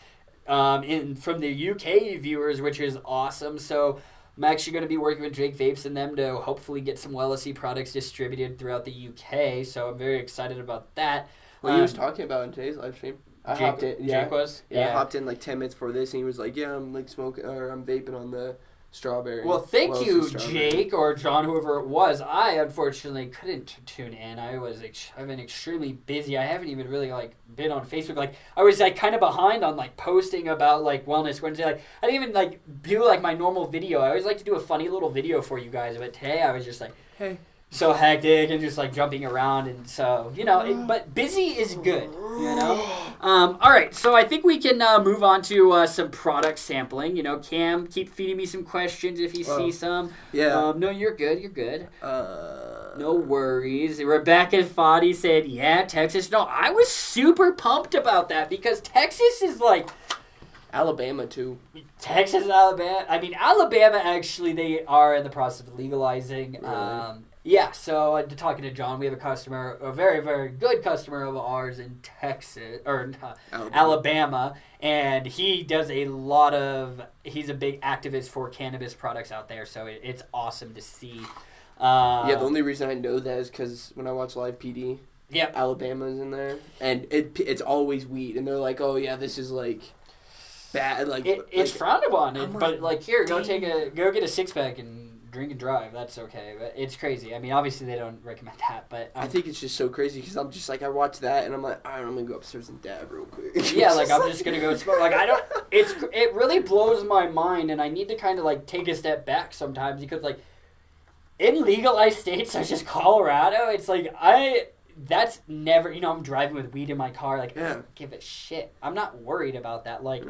from the UK viewers, which is awesome. So I'm actually going to be working with Jake Vapes and them to hopefully get some Wellesy products distributed throughout the UK. So I'm very excited about that. What he was talking about in today's live stream. Jake was? Yeah, I hopped in like 10 minutes before this, and he was like, yeah, I'm like smoking, or I'm vaping on the strawberry. Well, thank you, Jake, or John, whoever it was. I, unfortunately, couldn't tune in. I've been extremely busy. I haven't even really, like, been on Facebook. Like, I was, like, kind of behind on, like, posting about, like, Wellness Wednesday. Like, I didn't even, like, do, like, my normal video. I always like to do a funny little video for you guys, but today I was just like, hey. So hectic and just like jumping around, and so but busy is good, all right, so I think we can move on to some product sampling. Cam, keep feeding me some questions if you see some. Yeah. No, you're good. No worries. Rebecca Foddy said, yeah, Texas. No, I was super pumped about that because Texas is like. Alabama too. Texas and Alabama. I mean, Alabama actually, they are in the process of legalizing. Really? Yeah, so talking to John, we have a customer, a very, very good customer of ours in Texas, or Alabama, and he does he's a big activist for cannabis products out there, so it's awesome to see. The only reason I know that is because when I watch Live PD, Alabama's in there, and it's always weed, and they're like, oh yeah, this is like bad, like... It's frowned upon, but like, here, go get a 6-pack and drink and drive. That's okay. But it's crazy. I mean, obviously they don't recommend that, but I think it's just so crazy because I'm just like, I watch that and I'm like, all right, I'm gonna go upstairs and dab real quick. Yeah, like I'm just gonna go smoke. Like I don't. It really blows my mind, and I need to kind of like take a step back sometimes because like in legalized states such as Colorado, it's like that's never. I'm driving with weed in my car. Like I don't give a shit. I'm not worried about that. Like.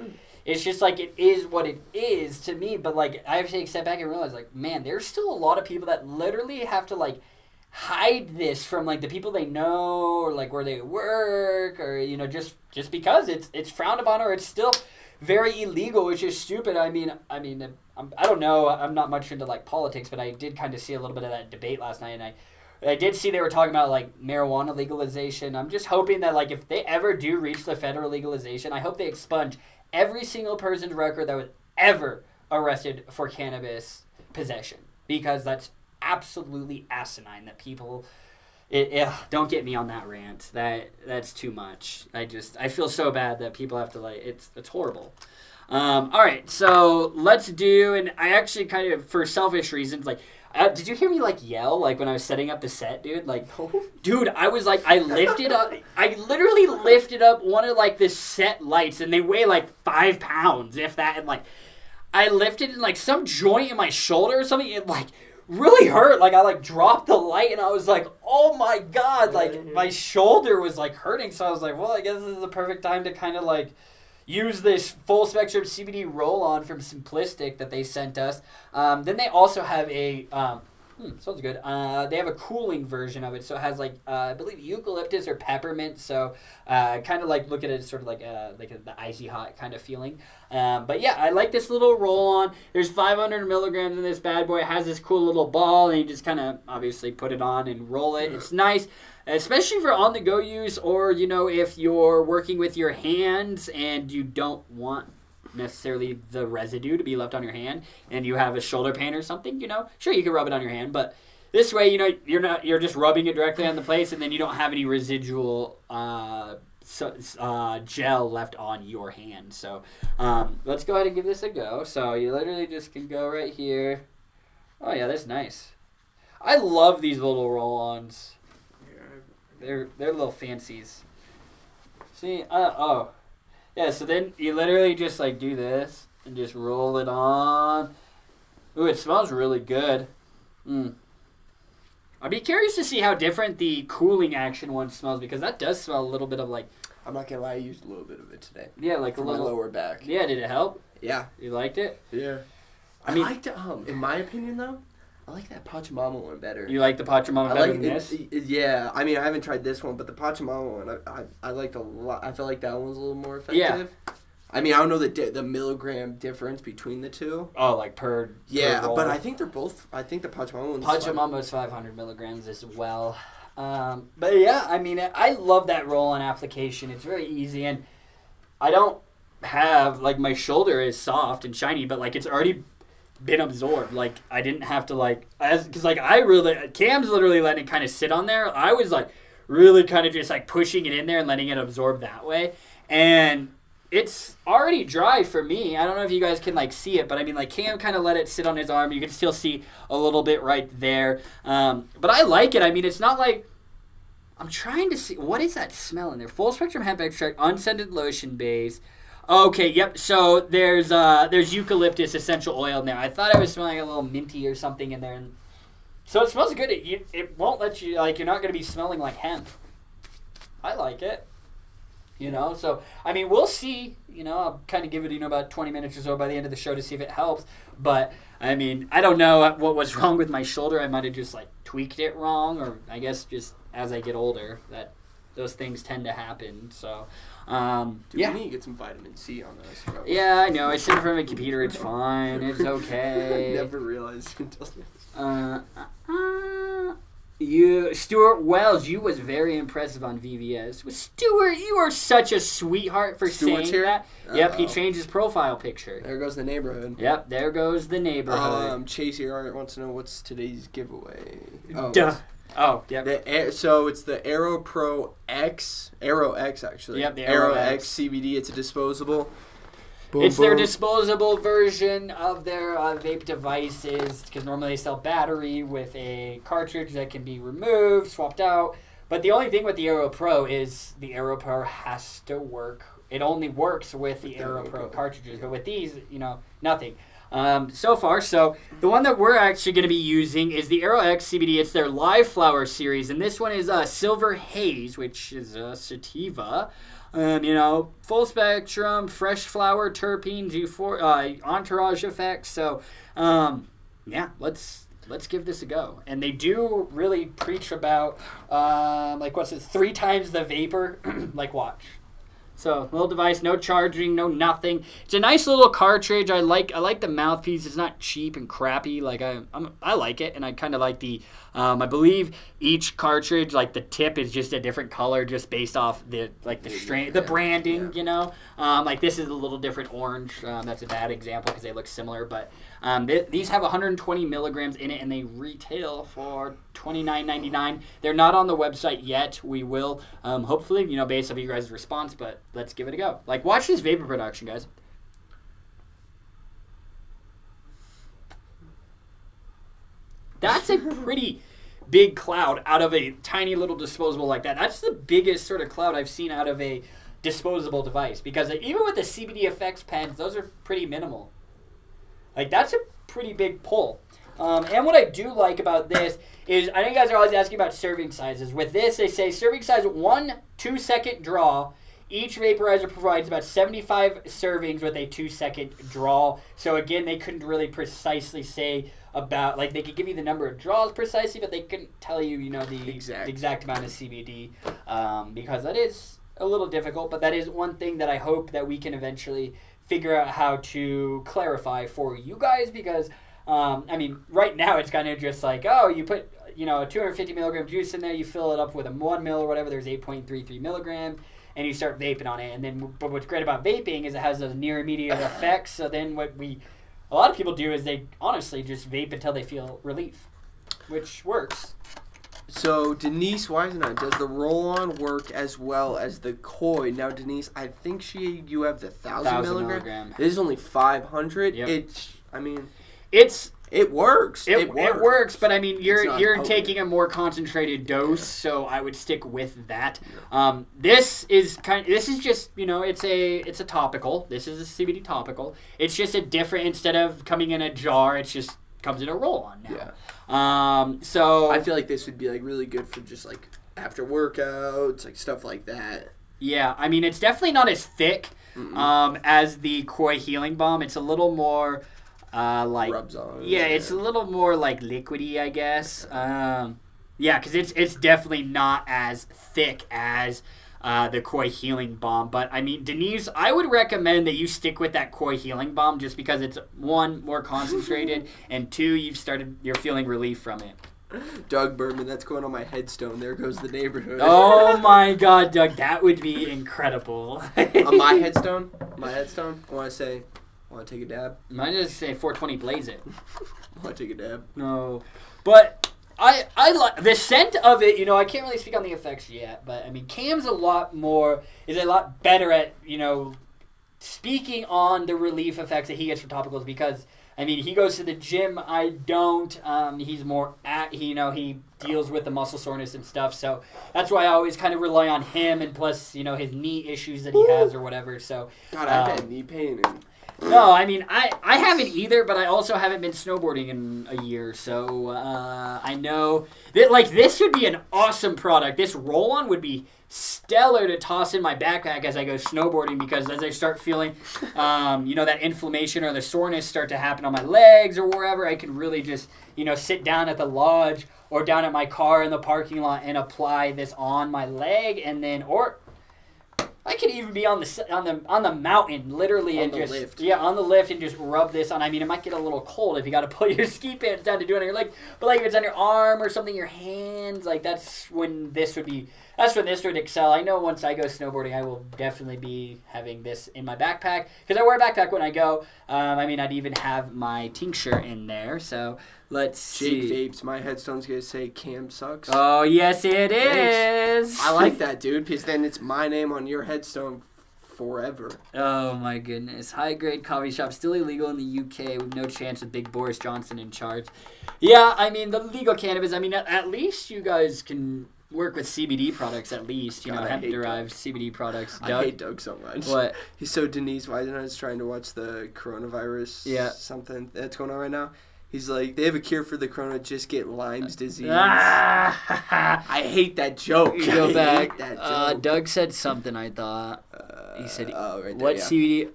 It's just like it is what it is to me, but like I have to take a step back and realize like, man, there's still a lot of people that literally have to like hide this from like the people they know or like where they work or just because it's frowned upon or it's still very illegal, which is stupid. I mean I don't know. I'm not much into like politics, but I did kind of see a little bit of that debate last night, and I did see they were talking about like marijuana legalization. I'm just hoping that like if they ever do reach the federal legalization, I hope they expunge every single person's record that was ever arrested for cannabis possession, because that's absolutely asinine that people don't get me on that rant. That's too much. I feel so bad that people have to like it's horrible. All right, so let's do, and I actually kind of for selfish reasons like did you hear me like yell like when I was setting up the set, dude? Like, dude, I was like, I literally lifted up one of like the set lights, and they weigh like 5 pounds, if that, and like, I lifted in like some joint in my shoulder or something. It like really hurt. Like I like dropped the light, and I was like, oh my god, like my shoulder was like hurting. So I was like, well, I guess this is the perfect time to kind of like use this full spectrum CBD roll-on from Simplistic that they sent us. Then they also have a smells good. They have a cooling version of it, so it has like I believe eucalyptus or peppermint. So kind of like look at it sort of like the icy hot kind of feeling. But yeah, I like this little roll-on. There's 500 milligrams in this bad boy. It has this cool little ball, and you just kind of obviously put it on and roll it. It's nice. Especially for on-the-go use, or, if you're working with your hands and you don't want necessarily the residue to be left on your hand and you have a shoulder pain or something, sure, you can rub it on your hand, but this way, you're just rubbing it directly on the place, and then you don't have any residual gel left on your hand. So let's go ahead and give this a go. So you literally just can go right here. Oh, yeah, that's nice. I love these little roll-ons. They're little fancies. See? Yeah, so then you literally just, like, do this and just roll it on. Ooh, it smells really good. I'd be curious to see how different the cooling action one smells, because that does smell a little bit of, like... I'm not gonna lie, I used a little bit of it today. Yeah, like for a little... my lower back. Yeah, did it help? Yeah. You liked it? Yeah. I liked it, in my opinion, though, I like that Pachamama one better. You like the Pachamama better than this? Yeah. I mean, I haven't tried this one, but the Pachamama one, I liked a lot. I feel like that one's a little more effective. Yeah. I mean, I don't know the milligram difference between the two. Oh, like per roll. But I think they're both. I think the Pachamama one's Pachamama is 500 milligrams as well. But yeah, I mean, I love that roll-on application. It's very easy, and I don't have like my shoulder is soft and shiny, but like it's already been absorbed. Like I didn't have to because Cam's literally letting it kind of sit on there. I was like really kind of just like pushing it in there and letting it absorb that way, and it's already dry for me. I don't know if you guys can like see it, but I mean like Cam kind of let it sit on his arm. You can still see a little bit right there, but I like it. I mean, it's not like I'm trying to see what is that smell in there. Full spectrum hemp extract, unscented lotion base. Okay, yep. So there's eucalyptus essential oil in there. I thought I was smelling a little minty or something in there. And so it smells good. It won't let you, like, you're not going to be smelling like hemp. I like it. So, I mean, we'll see. I'll kind of give it, about 20 minutes or so by the end of the show to see if it helps. But, I mean, I don't know what was wrong with my shoulder. I might have just, like, tweaked it wrong. Or I guess just as I get older, those things tend to happen. So, we need to get some vitamin C on this, bro. Yeah, I know. I sit in front of a computer. It's fine. It's okay. Never realized until Stuart Wells, you was very impressive on VVS. Stuart, you are such a sweetheart for Stuart's saying here? that. Yep, he changed his profile picture. There goes the neighborhood. Yep, there goes the neighborhood. Chase here wants to know what's today's giveaway. Duh. Oh, yep. So it's the Aero Pro X, Aero X actually. Yep, the Aero Aero X CBD. It's a disposable. Boom, It's their boom. disposable version of their vape devices, because normally they sell battery with a cartridge that can be removed, swapped out. But the only thing with the Aero Pro is the Aero Pro has to work. It only works with the Aero Pro cartridges, but with these, nothing. So far, so the one that we're actually going to be using is the Aero X CBD. It's their Live Flower series, and this one is Silver Haze, which is a sativa. Full spectrum, fresh flower, terpenes, entourage effects. So, let's give this a go. And they do really preach about, 3 times the vapor, watch. So, little device, no charging, no nothing. It's a nice little cartridge. I like the mouthpiece. It's not cheap and crappy. I like it, and I kind of like the. I believe each cartridge, the tip is just a different color, just based off the strain, the branding. Yeah. This is a little different orange. That's a bad example because they look similar, but these have 120 milligrams in it, and they retail for $29.99. They're not on the website yet. We will, hopefully, based off you guys' response, but let's give it a go. Watch this vapor production, guys. That's a pretty big cloud out of a tiny little disposable like that. That's the biggest sort of cloud I've seen out of a disposable device, because even with the CBD effects pens, those are pretty minimal. That's a pretty big pull. And what I do like about this is, I know you guys are always asking about serving sizes. With this, they say serving size 1 2-second draw. Each vaporizer provides about 75 servings with a 2-second draw. So again, they couldn't really precisely say about, they could give you the number of draws precisely, but they couldn't tell you, the exact amount of CBD, because that is a little difficult. But that is one thing that I hope that we can eventually figure out how to clarify for you guys, because right now it's kind of just you put a 250 milligram juice in there, you fill it up with a 1 mil or whatever, there's 8.33 milligram, and you start vaping on it. And then, but what's great about vaping is it has those near immediate effects. So then a lot of people do is they honestly just vape until they feel relief, which works. So Denise Weisenheim, does the roll-on work as well as the Koi? Now, Denise, I think you have the 1,000 milligram. This is only 500. Yep. It works. It works, but you're taking a more concentrated dose, so I would stick with that. This is just it's a topical. This is a CBD topical. It's just a different, instead of coming in a jar, it just comes in a roll-on now. Yeah. So I feel like this would be really good for just after workouts, stuff like that. Yeah, it's definitely not as thick as the Koi Healing Balm. It's a little more rubs on. Yeah, it's a little more liquidy, I guess. Because it's definitely not as thick as the Koi Healing Balm. But Denise, I would recommend that you stick with that Koi Healing Balm, just because it's 1, more concentrated, and 2, you're feeling relief from it. Doug Berman, that's going on my headstone. There goes the neighborhood. Oh my God, Doug, that would be incredible. On my headstone, I want to take a dab? Mine just say 420 blaze it. Want to take a dab? No, but I like the scent of it. I can't really speak on the effects yet, but Cam's a lot better at speaking on the relief effects that he gets from topicals, because he goes to the gym. I don't. He's more he deals with the muscle soreness and stuff. So that's why I always kind of rely on him, and plus his knee issues that he has or whatever. So God, I've had knee pain. No, I haven't either, but I also haven't been snowboarding in a year, so I know that this would be an awesome product. This roll-on would be stellar to toss in my backpack as I go snowboarding, because as I start feeling, that inflammation or the soreness start to happen on my legs or wherever, I can really just, sit down at the lodge or down at my car in the parking lot and apply this on my leg, and then I could even be on the mountain, literally, on and the just lift. Yeah, on the lift, and just rub this on. It might get a little cold if you got to pull your ski pants down to do it on your leg, but if it's on your arm or something, your hands, that's when this would excel. I know once I go snowboarding, I will definitely be having this in my backpack, because I wear a backpack when I go. I'd even have my tincture in there. So let's see. Jake Vapes, my headstone's gonna say Cam sucks. Oh yes, it is. I like that, dude, because then it's my name on your headstone forever. Oh my goodness. High grade coffee shop still illegal in the UK with no chance with big Boris Johnson in charge. Yeah, I mean, the legal cannabis, I mean, at least you guys can work with CBD products at least, you know, hemp-derived CBD products. Doug? I hate Doug so much. What? He's so Denise Weisenhunt is trying to watch the coronavirus something that's going on right now. He's like, they have a cure for the corona, just get Lyme's disease. I hate that joke. You go back. Hate that joke. Doug said something, I thought. He said, right there, what CBD?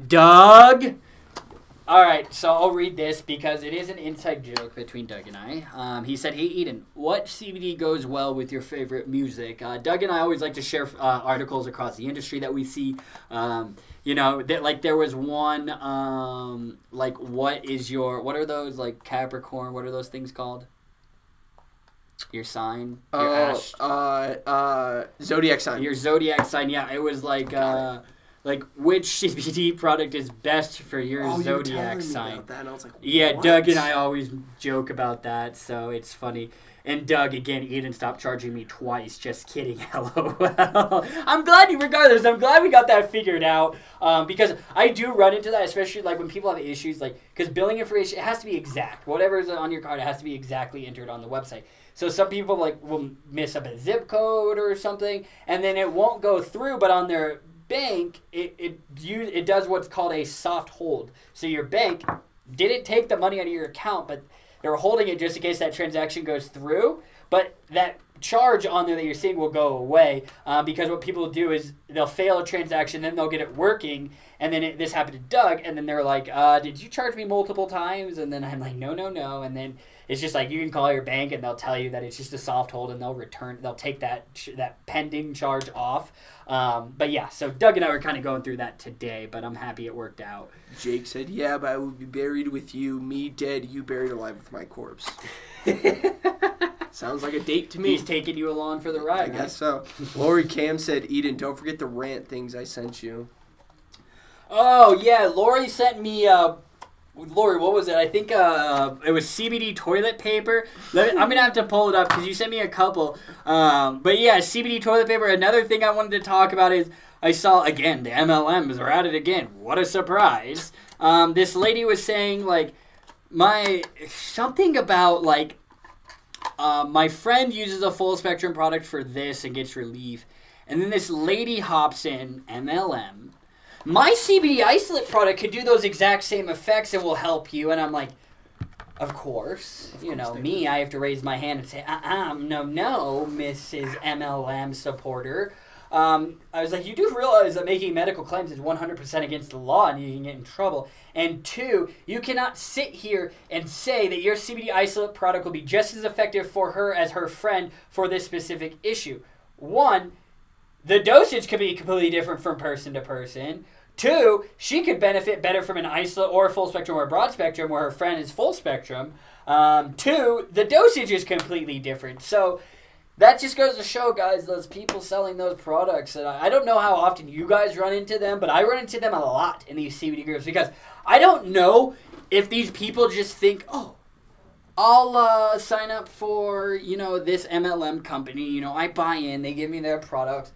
Doug! All right, so I'll read this because it is an inside joke between Doug and I. He said, hey, Eden, what CBD goes well with your favorite music? Doug and I always like to share articles across the industry that we see. You know, like there was one, like what are those, like Capricorn, what are those things called? Your sign? Your ash? Zodiac sign. Your zodiac sign, yeah. It was like... like, which CBD product is best for your zodiac sign? About that, and I was like, yeah, what? Doug and I always joke about that, so it's funny. And Doug, again, Eden stopped charging me twice. Just kidding, LOL. I'm glad we got that figured out, because I do run into that, especially like when people have issues, like, because billing information, it has to be exact. Whatever is on your card, it has to be exactly entered on the website. So some people like will miss up a zip code or something, and then it won't go through, but on their bank, it does what's called a soft hold. So your bank didn't take the money out of your account, but they're holding it just in case that transaction goes through. But that charge on there that you're seeing will go away, because what people do is they'll fail a transaction, then they'll get it working, and then this happened to Doug, and then they're like, did you charge me multiple times? And then I'm like, no, and then it's just like you can call your bank and they'll tell you that it's just a soft hold, and they'll take that pending charge off. But yeah, so Doug and I were kind of going through that today, but I'm happy it worked out. Jake said, yeah, but I will be buried with you, me dead, you buried alive with my corpse. Sounds like a date to me. He's taking you along for the ride. I guess so. Lori Cam said, Eden, don't forget the rant things I sent you. Oh, yeah, Lori sent me... Lori, what was it? I think it was CBD toilet paper. I'm going to have to pull it up because you sent me a couple. But yeah, CBD toilet paper. Another thing I wanted to talk about is I saw, again, the MLMs are at it again. What a surprise. This lady was saying, like, something about, like, my friend uses a full spectrum product for this and gets relief. And then this lady hops in, MLM. My CBD isolate product could do those exact same effects and will help you. And I'm like, of course. You know, me, I have to raise my hand and say, no, Mrs. MLM supporter. I was like, you do realize that making medical claims is 100% against the law and you can get in trouble. And two, you cannot sit here and say that your CBD isolate product will be just as effective for her as her friend for this specific issue. One, the dosage could be completely different from person to person. Two, she could benefit better from an isolate or a full spectrum or a broad spectrum where her friend is full spectrum. Two, the dosage is completely different. So that just goes to show, guys, those people selling those products. And I don't know how often you guys run into them, but I run into them a lot in these CBD groups because I don't know if these people just think, oh, I'll sign up for, this MLM company. I buy in, they give me their products.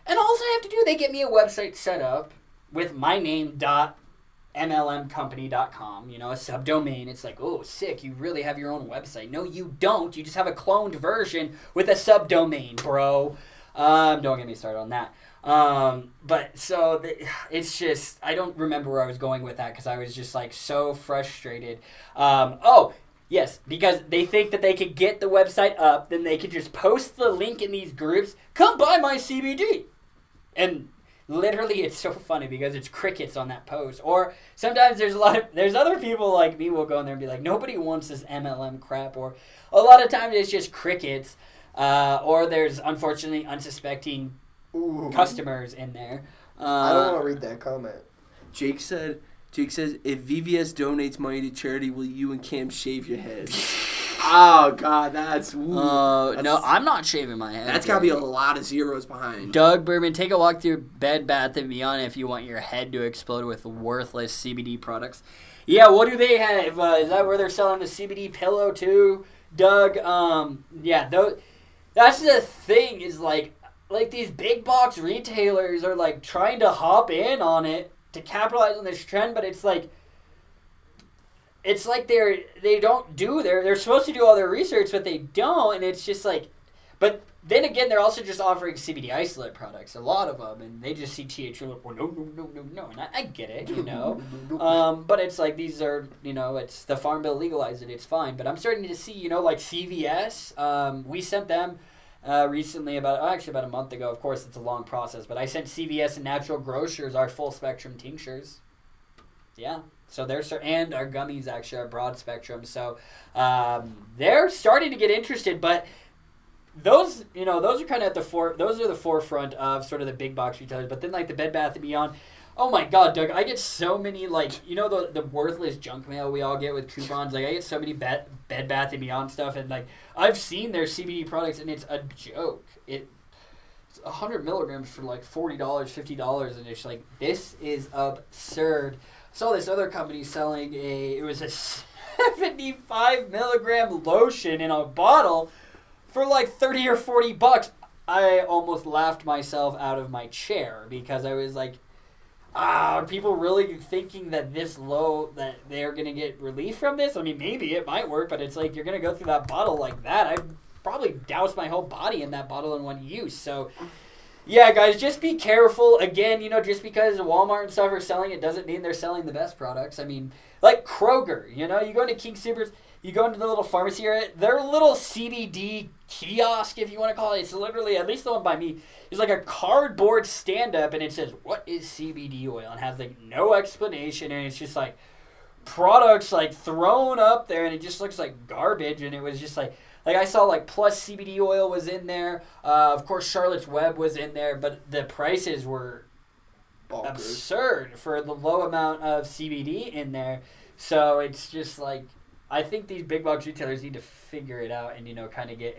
And all I have to do, they get me a website set up with my name .mlmcompany.com, a subdomain. It's like, oh, sick, you really have your own website. No, you don't. You just have a cloned version with a subdomain, bro. Don't get me started on that. But so it's just, I don't remember where I was going with that because I was just like so frustrated. Yes, because they think that they could get the website up, then they could just post the link in these groups, come buy my CBD. And literally it's so funny because it's crickets on that post. Or sometimes there's other people like me will go in there and be like, nobody wants this MLM crap. Or a lot of times it's just crickets. Or there's unfortunately unsuspecting customers in there. I don't want to read that comment. Jake says, if VVS donates money to charity, will you and Cam shave your heads? Oh, God, that's... no, I'm not shaving my head. That's got to be a lot of zeros behind. Doug Berman, take a walk through Bed Bath & Beyond if you want your head to explode with worthless CBD products. Yeah, what do they have? Is that where they're selling the CBD pillow, too, Doug? That's the thing is, like, like these big box retailers are like trying to hop in on it to capitalize on this trend, but it's like they don't do they're supposed to do all their research, but they don't, and it's just like, but then again, they're also just offering CBD isolate products, a lot of them, and they just see THC like, well, no, and I get it, you know, but it's like these are, you know, it's the Farm Bill legalized it, it's fine, but I'm starting to see, you know, like CVS, we sent them recently about a month ago. Of course, it's a long process, but I sent CVS and Natural Grocers our full spectrum tinctures. Yeah. So and our gummies actually are broad spectrum. So they're starting to get interested, but those are kind of those are the forefront of sort of the big box retailers. But then like the Bed Bath & Beyond, oh my God, Doug, I get so many, like, you know, the worthless junk mail we all get with coupons. Like I get so many Bed Bath & Beyond stuff, and like I've seen their CBD products, and it's a joke. It's 100 milligrams for like $40, $50, and it's like, this is absurd. Saw this other company selling it was a 75 milligram lotion in a bottle for like 30 or 40 bucks. I almost laughed myself out of my chair because I was like, are people really thinking that that they're going to get relief from this? I mean, maybe it might work, but it's like, you're going to go through that bottle like that. I probably doused my whole body in that bottle in one use. So yeah, guys, just be careful. Again, you know, just because Walmart and stuff are selling it doesn't mean they're selling the best products. I mean, like Kroger, you know, you go into King Soopers, you go into the little pharmacy area, their little CBD kiosk, if you want to call it, it's literally, at least the one by me, is like a cardboard stand-up, and it says, what is CBD oil? And has like no explanation, and it's just like products like thrown up there, and it just looks like garbage, and it was just like I saw like Plus CBD oil was in there. Of course, Charlotte's Web was in there, but the prices were absurd for the low amount of CBD in there. So it's just like, I think these big box retailers need to figure it out and, you know, kind of get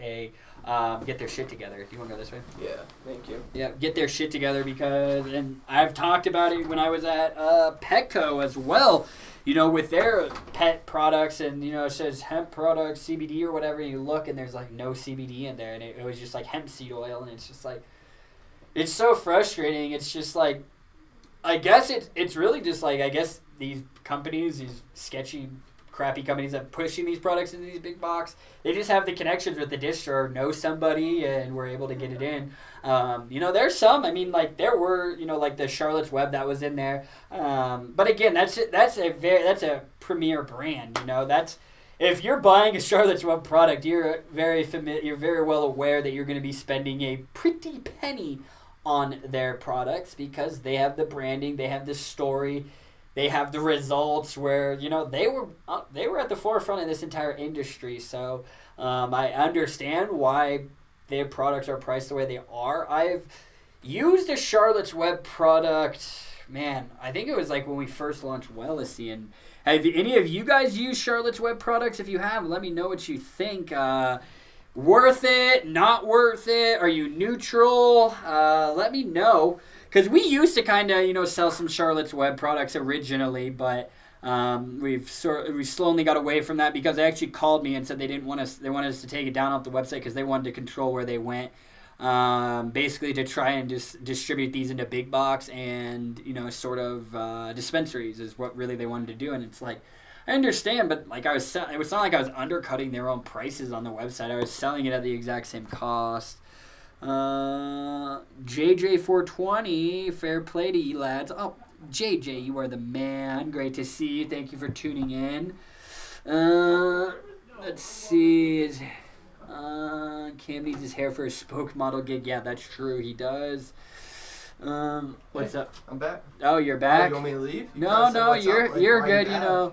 their shit together. Do you want to go this way? Yeah, thank you. Yeah, get their shit together because, and I've talked about it when I was at Petco as well. You know, with their pet products, and, you know, it says hemp products, CBD or whatever, and you look and there's like no CBD in there, and it was just like hemp seed oil, and it's just like, it's so frustrating. It's just like, I guess it's really just like, I guess these companies, these sketchy, crappy companies that are pushing these products into these big box, they just have the connections with the distro, or know somebody, and we're able to get it in. You know, there's some, I mean, like there were, you know, like the Charlotte's Web that was in there. But again, that's a premier brand, you know, that's, if you're buying a Charlotte's Web product, you're very well aware that you're going to be spending a pretty penny on their products because they have the branding, they have the story, they have the results where, you know, they were at the forefront of this entire industry. So I understand why their products are priced the way they are. I've used a Charlotte's Web product, man, I think it was like when we first launched Wellesley. And have any of you guys used Charlotte's Web products? If you have, let me know what you think. Worth it? Not worth it? Are you neutral? Let me know. Because we used to kind of, you know, sell some Charlotte's Web products originally, but we slowly got away from that because they actually called me and said they wanted us to take it down off the website because they wanted to control where they went, basically to try and just distribute these into big box and, you know, sort of dispensaries is what really they wanted to do. And it's like, I understand, but like it was not like I was undercutting their own prices on the website. I was selling it at the exact same cost. JJ420, fair play to you lads. Oh, JJ, you are the man. Great to see you. Thank you for tuning in. Let's see. Cam needs his hair for a spoke model gig. Yeah, that's true. He does. What's up? I'm back. Oh, you're back? You want me to leave? No, you're good, you know.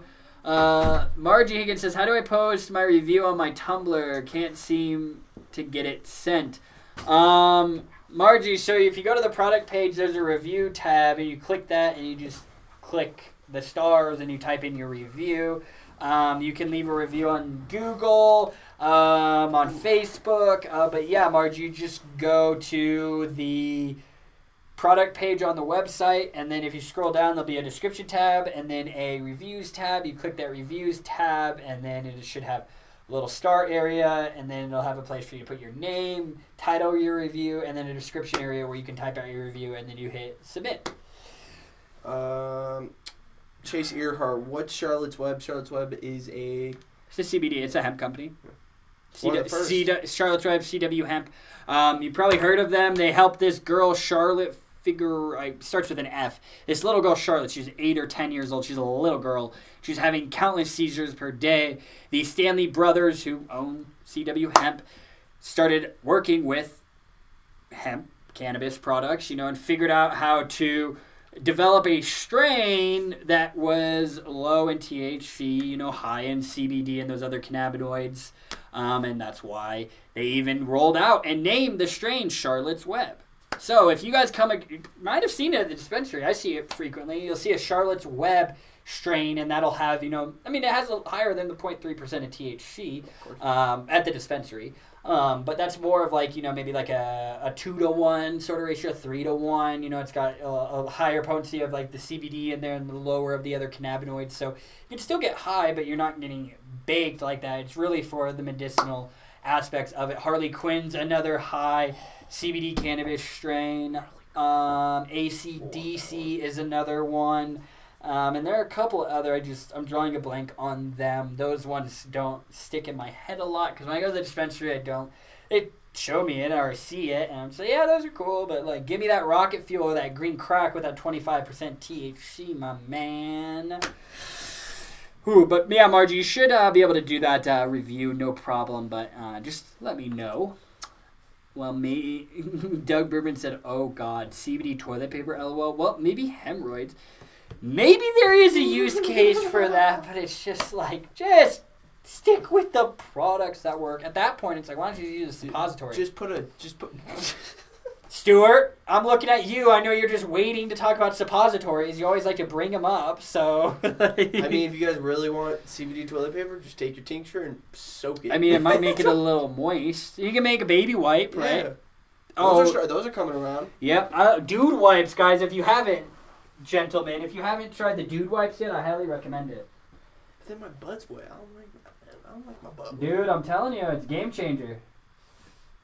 Margie Higgins says, how do I post my review on my Tumblr? Can't seem to get it sent. Margie, so if you go to the product page, there's a review tab, and you click that, and you just click the stars, and you type in your review. You can leave a review on Google, on Facebook, but yeah, Margie, you just go to the product page on the website, and then if you scroll down, there'll be a description tab, and then a reviews tab. You click that reviews tab, and then it should have little start area, and then it'll have a place for you to put your name, title your review, and then a description area where you can type out your review, and then you hit submit. Chase Earhart, what's Charlotte's Web? Charlotte's Web is a... It's a CBD. It's a hemp company. One of the first. Charlotte's Web, CW Hemp. You probably heard of them. They helped this girl, Charlotte, starts with an F. This little girl, Charlotte, she's 8 or 10 years old. She's a little girl. She's having countless seizures per day. The Stanley brothers, who own CW Hemp, started working with hemp cannabis products, and figured out how to develop a strain that was low in THC, high in CBD and those other cannabinoids. And that's why they even rolled out and named the strain Charlotte's Web. So if you guys you might have seen it at the dispensary. I see it frequently. You'll see a Charlotte's Web strain, and that'll have, it has a higher than the 0.3% of THC at the dispensary. But that's more of maybe like a 2-to-1 sort of ratio, 3-to-1. It's got a higher potency of the CBD in there and the lower of the other cannabinoids. So you can still get high, but you're not getting baked like that. It's really for the medicinal aspects of it. Harley Quinn's another high CBD cannabis strain. ACDC is another one. And there are a couple other, I'm drawing a blank on them. Those ones don't stick in my head a lot, because when I go to the dispensary, they show me it or see it, and I'm saying, yeah, those are cool, but give me that rocket fuel or that green crack with that 25% THC, my man. Ooh, but yeah, Margie, you should be able to do that review, no problem, but just let me know. Well, Doug Bourbon said, oh God, CBD toilet paper, LOL. Well, maybe hemorrhoids. Maybe there is a use case for that, but it's just just stick with the products that work. At that point, it's why don't you use a suppository? Just put. Stuart, I'm looking at you. I know you're just waiting to talk about suppositories. You always like to bring them up, so. If you guys really want CBD toilet paper, just take your tincture and soak it. It might make it a little moist. You can make a baby wipe, right? Yeah. Those are coming around. Yep. Dude wipes, guys, if you haven't. Gentlemen, if you haven't tried the dude wipes yet, I highly recommend it. But then my butt's wet. I don't like my butt. Dude, I'm telling you, it's a game changer.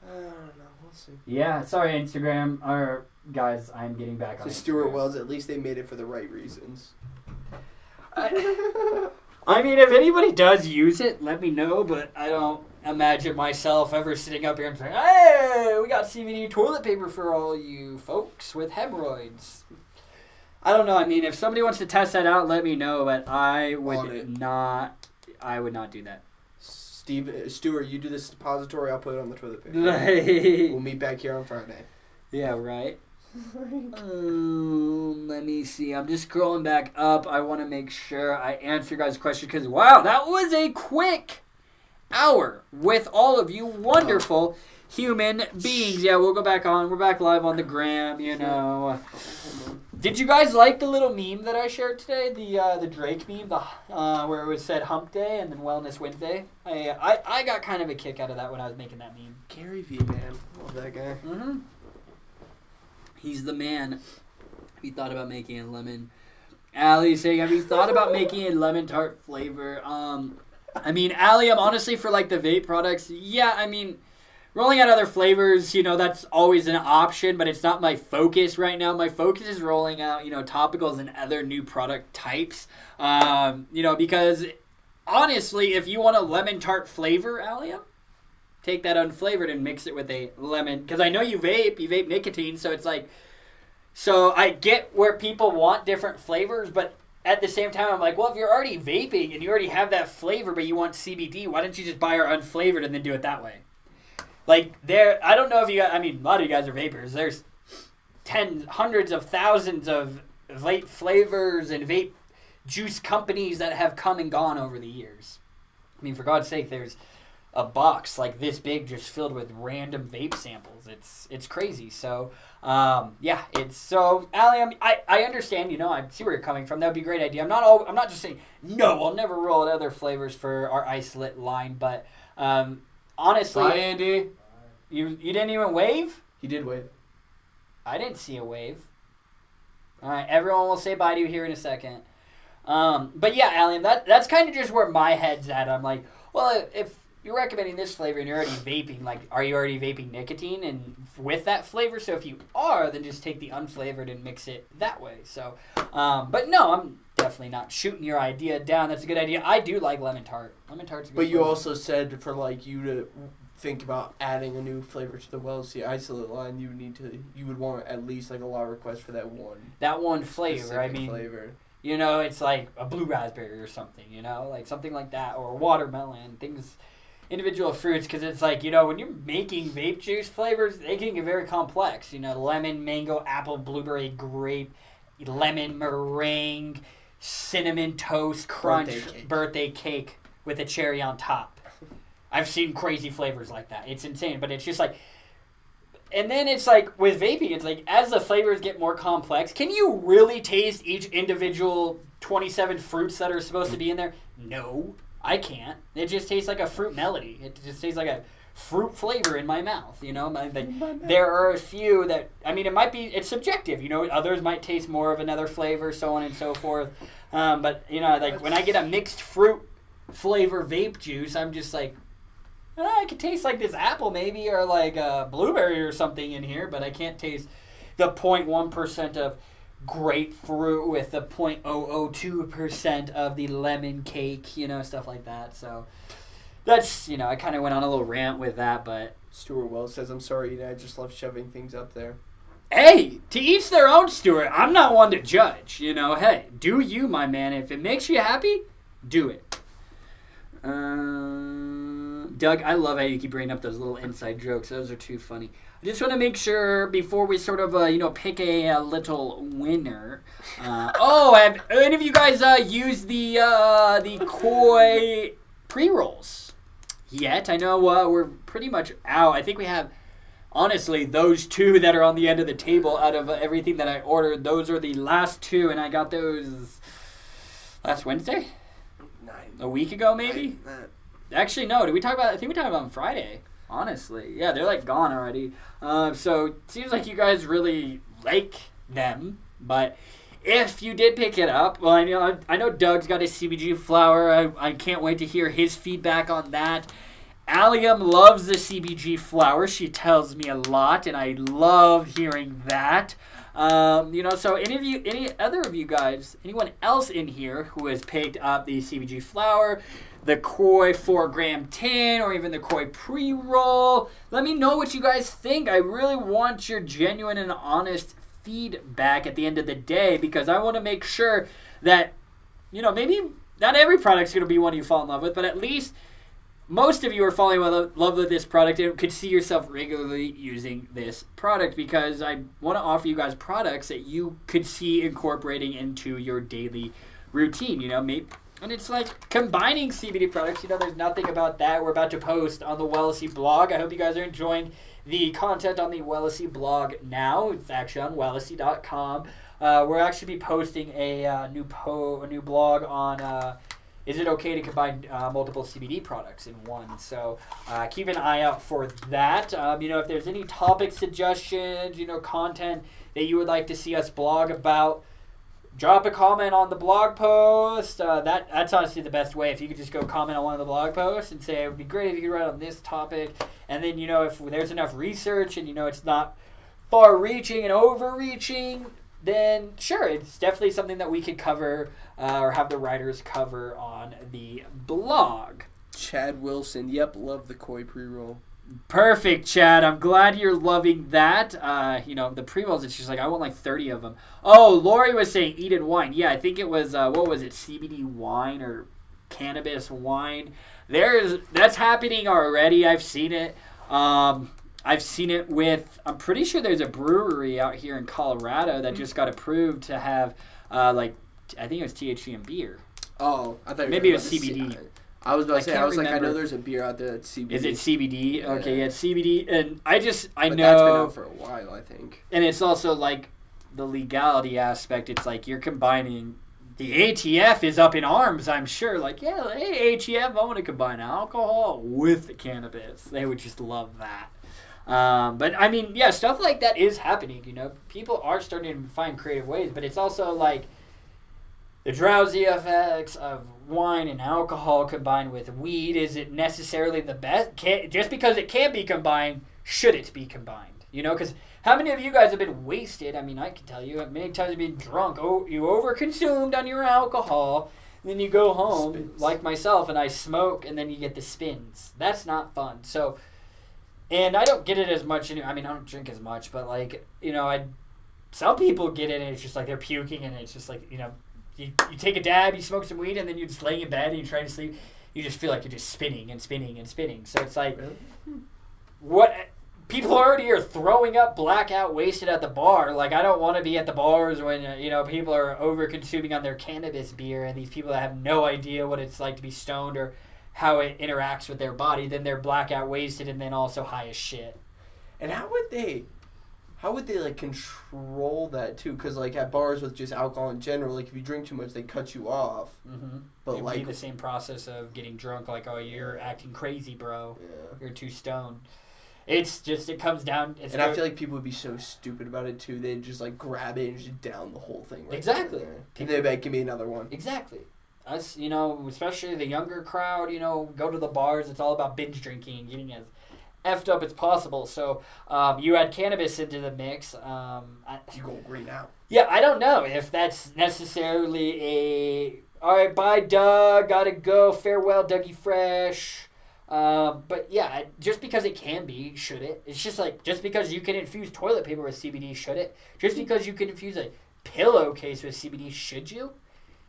I don't know. We'll see. Yeah, sorry, Instagram. Or guys, I'm getting back on. So Stuart Wells, at least they made it for the right reasons. If anybody does use it, let me know. But I don't imagine myself ever sitting up here and saying, "Hey, we got CBD toilet paper for all you folks with hemorrhoids." I don't know. If somebody wants to test that out, let me know. But I would not do that. Stuart, you do the suppository. I'll put it on the toilet paper. We'll meet back here on Friday. Yeah, right. Let me see. I'm just scrolling back up. I want to make sure I answer your guys' question because wow, that was a quick hour with all of you wonderful human beings. Yeah, we'll go back on. We're back live on the gram. Did you guys like the little meme that I shared today? The Drake meme, where it said Hump Day and then Wellness Wednesday. I got kind of a kick out of that when I was making that meme. Gary Vee, man, love that guy. Mm-hmm. He's the man. Have you thought about making a lemon? Allie's saying, have you thought about making a lemon tart flavor? Allie, I'm honestly for the vape products. Yeah, rolling out other flavors, that's always an option, but it's not my focus right now. My focus is rolling out, topicals and other new product types. Because honestly, if you want a lemon tart flavor, Allie, take that unflavored and mix it with a lemon. Because I know you vape nicotine, so it's so I get where people want different flavors, but at the same time, I'm well, if you're already vaping and you already have that flavor, but you want CBD, why don't you just buy our unflavored and then do it that way? I don't know if you guys, a lot of you guys are vapors. There's hundreds of thousands of vape flavors and vape juice companies that have come and gone over the years. For God's sake, there's a box this big just filled with random vape samples. It's crazy. So, Allie, I understand, I see where you're coming from. That would be a great idea. I'm not just saying, no, I'll never roll out other flavors for our isolate line, but, honestly, bye, Andy. You didn't even wave? He did wave. I didn't see a wave. All right, everyone will say bye to you here in a second. But yeah, Allie, that's kind of just where my head's at. I'm well, if you're recommending this flavor and you're already vaping, like, are you already vaping nicotine and with that flavor? So if you are, then just take the unflavored and mix it that way. So, but no, I'm definitely not shooting your idea down. That's a good idea. I do like lemon tart. Lemon tart's a good But you flavor. also said for like you to think about adding a new flavor to the Wellesley isolate line, you would want at least like a lot of requests for that one flavor. I mean, flavor. you know, it's like a blue raspberry or something, you know, like something like that, or watermelon, things, individual fruits, because it's like, you know, when you're making vape juice flavors, they can get very complex, you know, lemon, mango, apple, blueberry, grape, lemon, meringue, cinnamon toast crunch, birthday cake with a cherry on top. I've seen crazy flavors like that. It's insane, but it's just like, and then it's like with vaping, it's like as the flavors get more complex, can you really taste each individual 27 fruits that are supposed to be in there? No, I can't. It just tastes like a fruit melody. It just tastes like a fruit flavor in my mouth, you know? There are a few that, I mean, it's subjective, you know? Others might taste more of another flavor, so on and so forth. But, you know, like when I get a mixed fruit flavor vape juice, I'm just like, I could taste like this apple maybe, or like a blueberry or something in here, but I can't taste the 0.1% of grapefruit with the 0.002% of the lemon cake, you know, stuff like that. So that's, you know, I kind of went on a little rant with that, but Stuart Wells says, I'm sorry, I just love shoving things up there. Hey, to each their own, Stuart. I'm not one to judge, you know. Hey, do you, my man. If it makes you happy, do it. Doug, I love how you keep bringing up those little inside jokes. Those are too funny. I just want to make sure before we sort of, pick a little winner. Have any of you guys used the Koi pre-rolls yet? I know we're pretty much out. I think we have, honestly, those two that are on the end of the table out of everything that I ordered. Those are the last two, and I got those last Wednesday? A week ago, maybe? Actually, no. Did we talk about? I think we talked about them Friday. Honestly, yeah, they're like gone already. So it seems like you guys really like them. But if you did pick it up, well, I know Doug's got his CBG flower. I can't wait to hear his feedback on that. Allium loves the CBG flower. She tells me a lot, and I love hearing that. So any other of you guys, anyone else in here who has picked up the CBG flower, the Koi 4-gram tin, or even the Koi pre-roll, let me know what you guys think. I really want your genuine and honest feedback at the end of the day, because I want to make sure that, maybe not every product's going to be one you fall in love with, but at least most of you are falling in love with this product and could see yourself regularly using this product, because I want to offer you guys products that you could see incorporating into your daily routine, And it's like combining CBD products, there's nothing about that. We're about to post on the Wellesley blog. I hope you guys are enjoying the content on the Wellesley blog now. It's actually on Wellesley.com. We'll actually be posting a new blog on is it okay to combine multiple CBD products in one? So keep an eye out for that. If there's any topic suggestions, content that you would like to see us blog about, drop a comment on the blog post. That's honestly the best way. If you could just go comment on one of the blog posts and say, it would be great if you could write on this topic. And then, if there's enough research and, it's not far-reaching and overreaching, then sure, it's definitely something that we could cover or have the writers cover on the blog. Chad Wilson, yep, love the Koi pre-roll. Perfect, Chad. I'm glad you're loving that. The pre-rolls, it's just like, I want like 30 of them. Oh, Lori was saying Eden wine. Yeah, I think it was, what was it, CBD wine or cannabis wine. That's happening already. I've seen it. I've seen it with, I'm pretty sure there's a brewery out here in Colorado that just got approved to have, I think it was THC and beer. Oh, I thought maybe it was CBD. I was about to say, I remember. I know there's a beer out there that's CBD. Is it CBD? Yeah. Okay, yeah, it's CBD. And I know. That's been out for a while, I think. And it's also like the legality aspect. It's like you're combining, the ATF is up in arms, I'm sure. Like, yeah, hey, ATF, I want to combine alcohol with cannabis. They would just love that. But stuff like that is happening, People are starting to find creative ways, but it's also like, the drowsy effects of wine and alcohol combined with weed, is it necessarily the best? Just because it can be combined, should it be combined? You know, because how many of you guys have been wasted? I mean, I can tell you, many times you've been drunk. Oh, you overconsumed on your alcohol. And then you go home, spins. Like myself, and I smoke, and then you get the spins. That's not fun. So, and I don't get it as much. I mean, I don't drink as much, but like, you know, some people get it, and it's just like they're puking, and it's just like, you know, you take a dab, you smoke some weed, and then you're just laying in bed, and you're trying to sleep. You just feel like you're just spinning and spinning and spinning. So it's like, what? People already are throwing up blackout wasted at the bar. Like, I don't want to be at the bars when, you know, people are over-consuming on their cannabis beer, and these people that have no idea what it's like to be stoned or how it interacts with their body, then they're blackout wasted and then also high as shit. And how would they like control that too? Because like at bars with just alcohol in general, like if you drink too much, they cut you off. Mm-hmm. But it'd like be the same process of getting drunk. Like, oh, you're acting crazy, bro. Yeah. You're too stoned. It's just, it comes down. I feel like people would be so stupid about it too. They'd just like grab it and just down the whole thing. Right exactly. There. And they'd be like, give me another one. Exactly. Us, you know, especially the younger crowd, you know, go to the bars. It's all about binge drinking and getting as effed up as possible. So you add cannabis into the mix. You go green out. Yeah, I don't know if that's necessarily a, all right, bye, Doug, gotta go, farewell, Dougie Fresh. But yeah, just because it can be, should it? It's just like, just because you can infuse toilet paper with CBD, should it? Just because you can infuse a pillowcase with CBD, should you?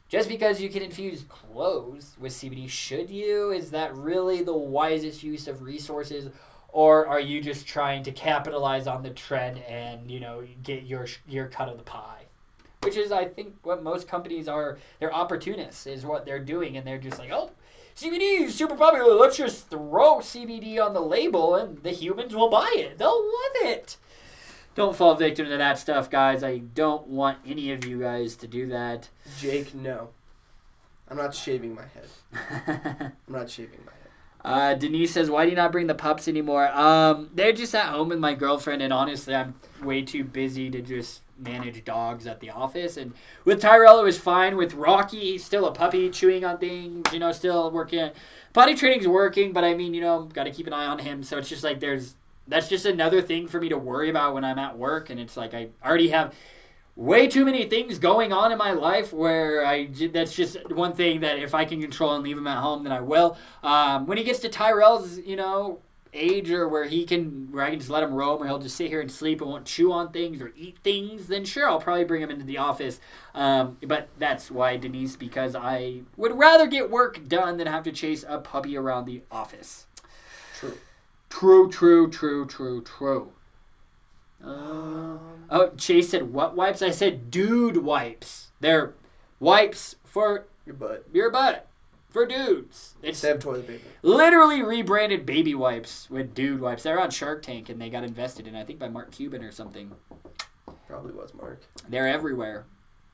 Just because you can infuse clothes with CBD, should you? Is that really the wisest use of resources? Or are you just trying to capitalize on the trend and, you know, get your cut of the pie? Which is, I think, what most companies are. They're opportunists is what they're doing. And they're just like, oh, CBD is super popular. Let's just throw CBD on the label and the humans will buy it. They'll love it. Don't fall victim to that stuff, guys. I don't want any of you guys to do that. Jake, no. I'm not shaving my head. I'm not shaving my head. Denise says, why do you not bring the pups anymore? They're just at home with my girlfriend, and honestly, I'm way too busy to just manage dogs at the office. And with Tyrell, it was fine. With Rocky, he's still a puppy, chewing on things, you know, still working. Potty training's working, but I mean, you know, got to keep an eye on him. So it's just like that's just another thing for me to worry about when I'm at work. And it's like I already have way too many things going on in my life where that's just one thing that if I can control and leave him at home, then I will. When he gets to Tyrell's, you know, age or where I can just let him roam or he'll just sit here and sleep and won't chew on things or eat things, then sure, I'll probably bring him into the office. But that's why, Denise, because I would rather get work done than have to chase a puppy around the office. True. Oh, Chase said, what wipes? I said dude wipes. They're wipes for your butt. For dudes. They have toilet paper. Literally rebranded baby wipes with dude wipes. They're on Shark Tank and they got invested in, I think, by Mark Cuban or something. Probably was Mark. They're everywhere.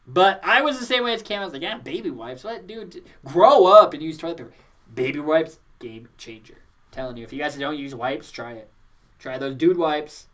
But I was the same way as Cam. I was like, yeah, baby wipes. What, dude? Grow up and use toilet paper. Baby wipes, game changer. I'm telling you, if you guys don't use wipes, try it. Try those dude wipes.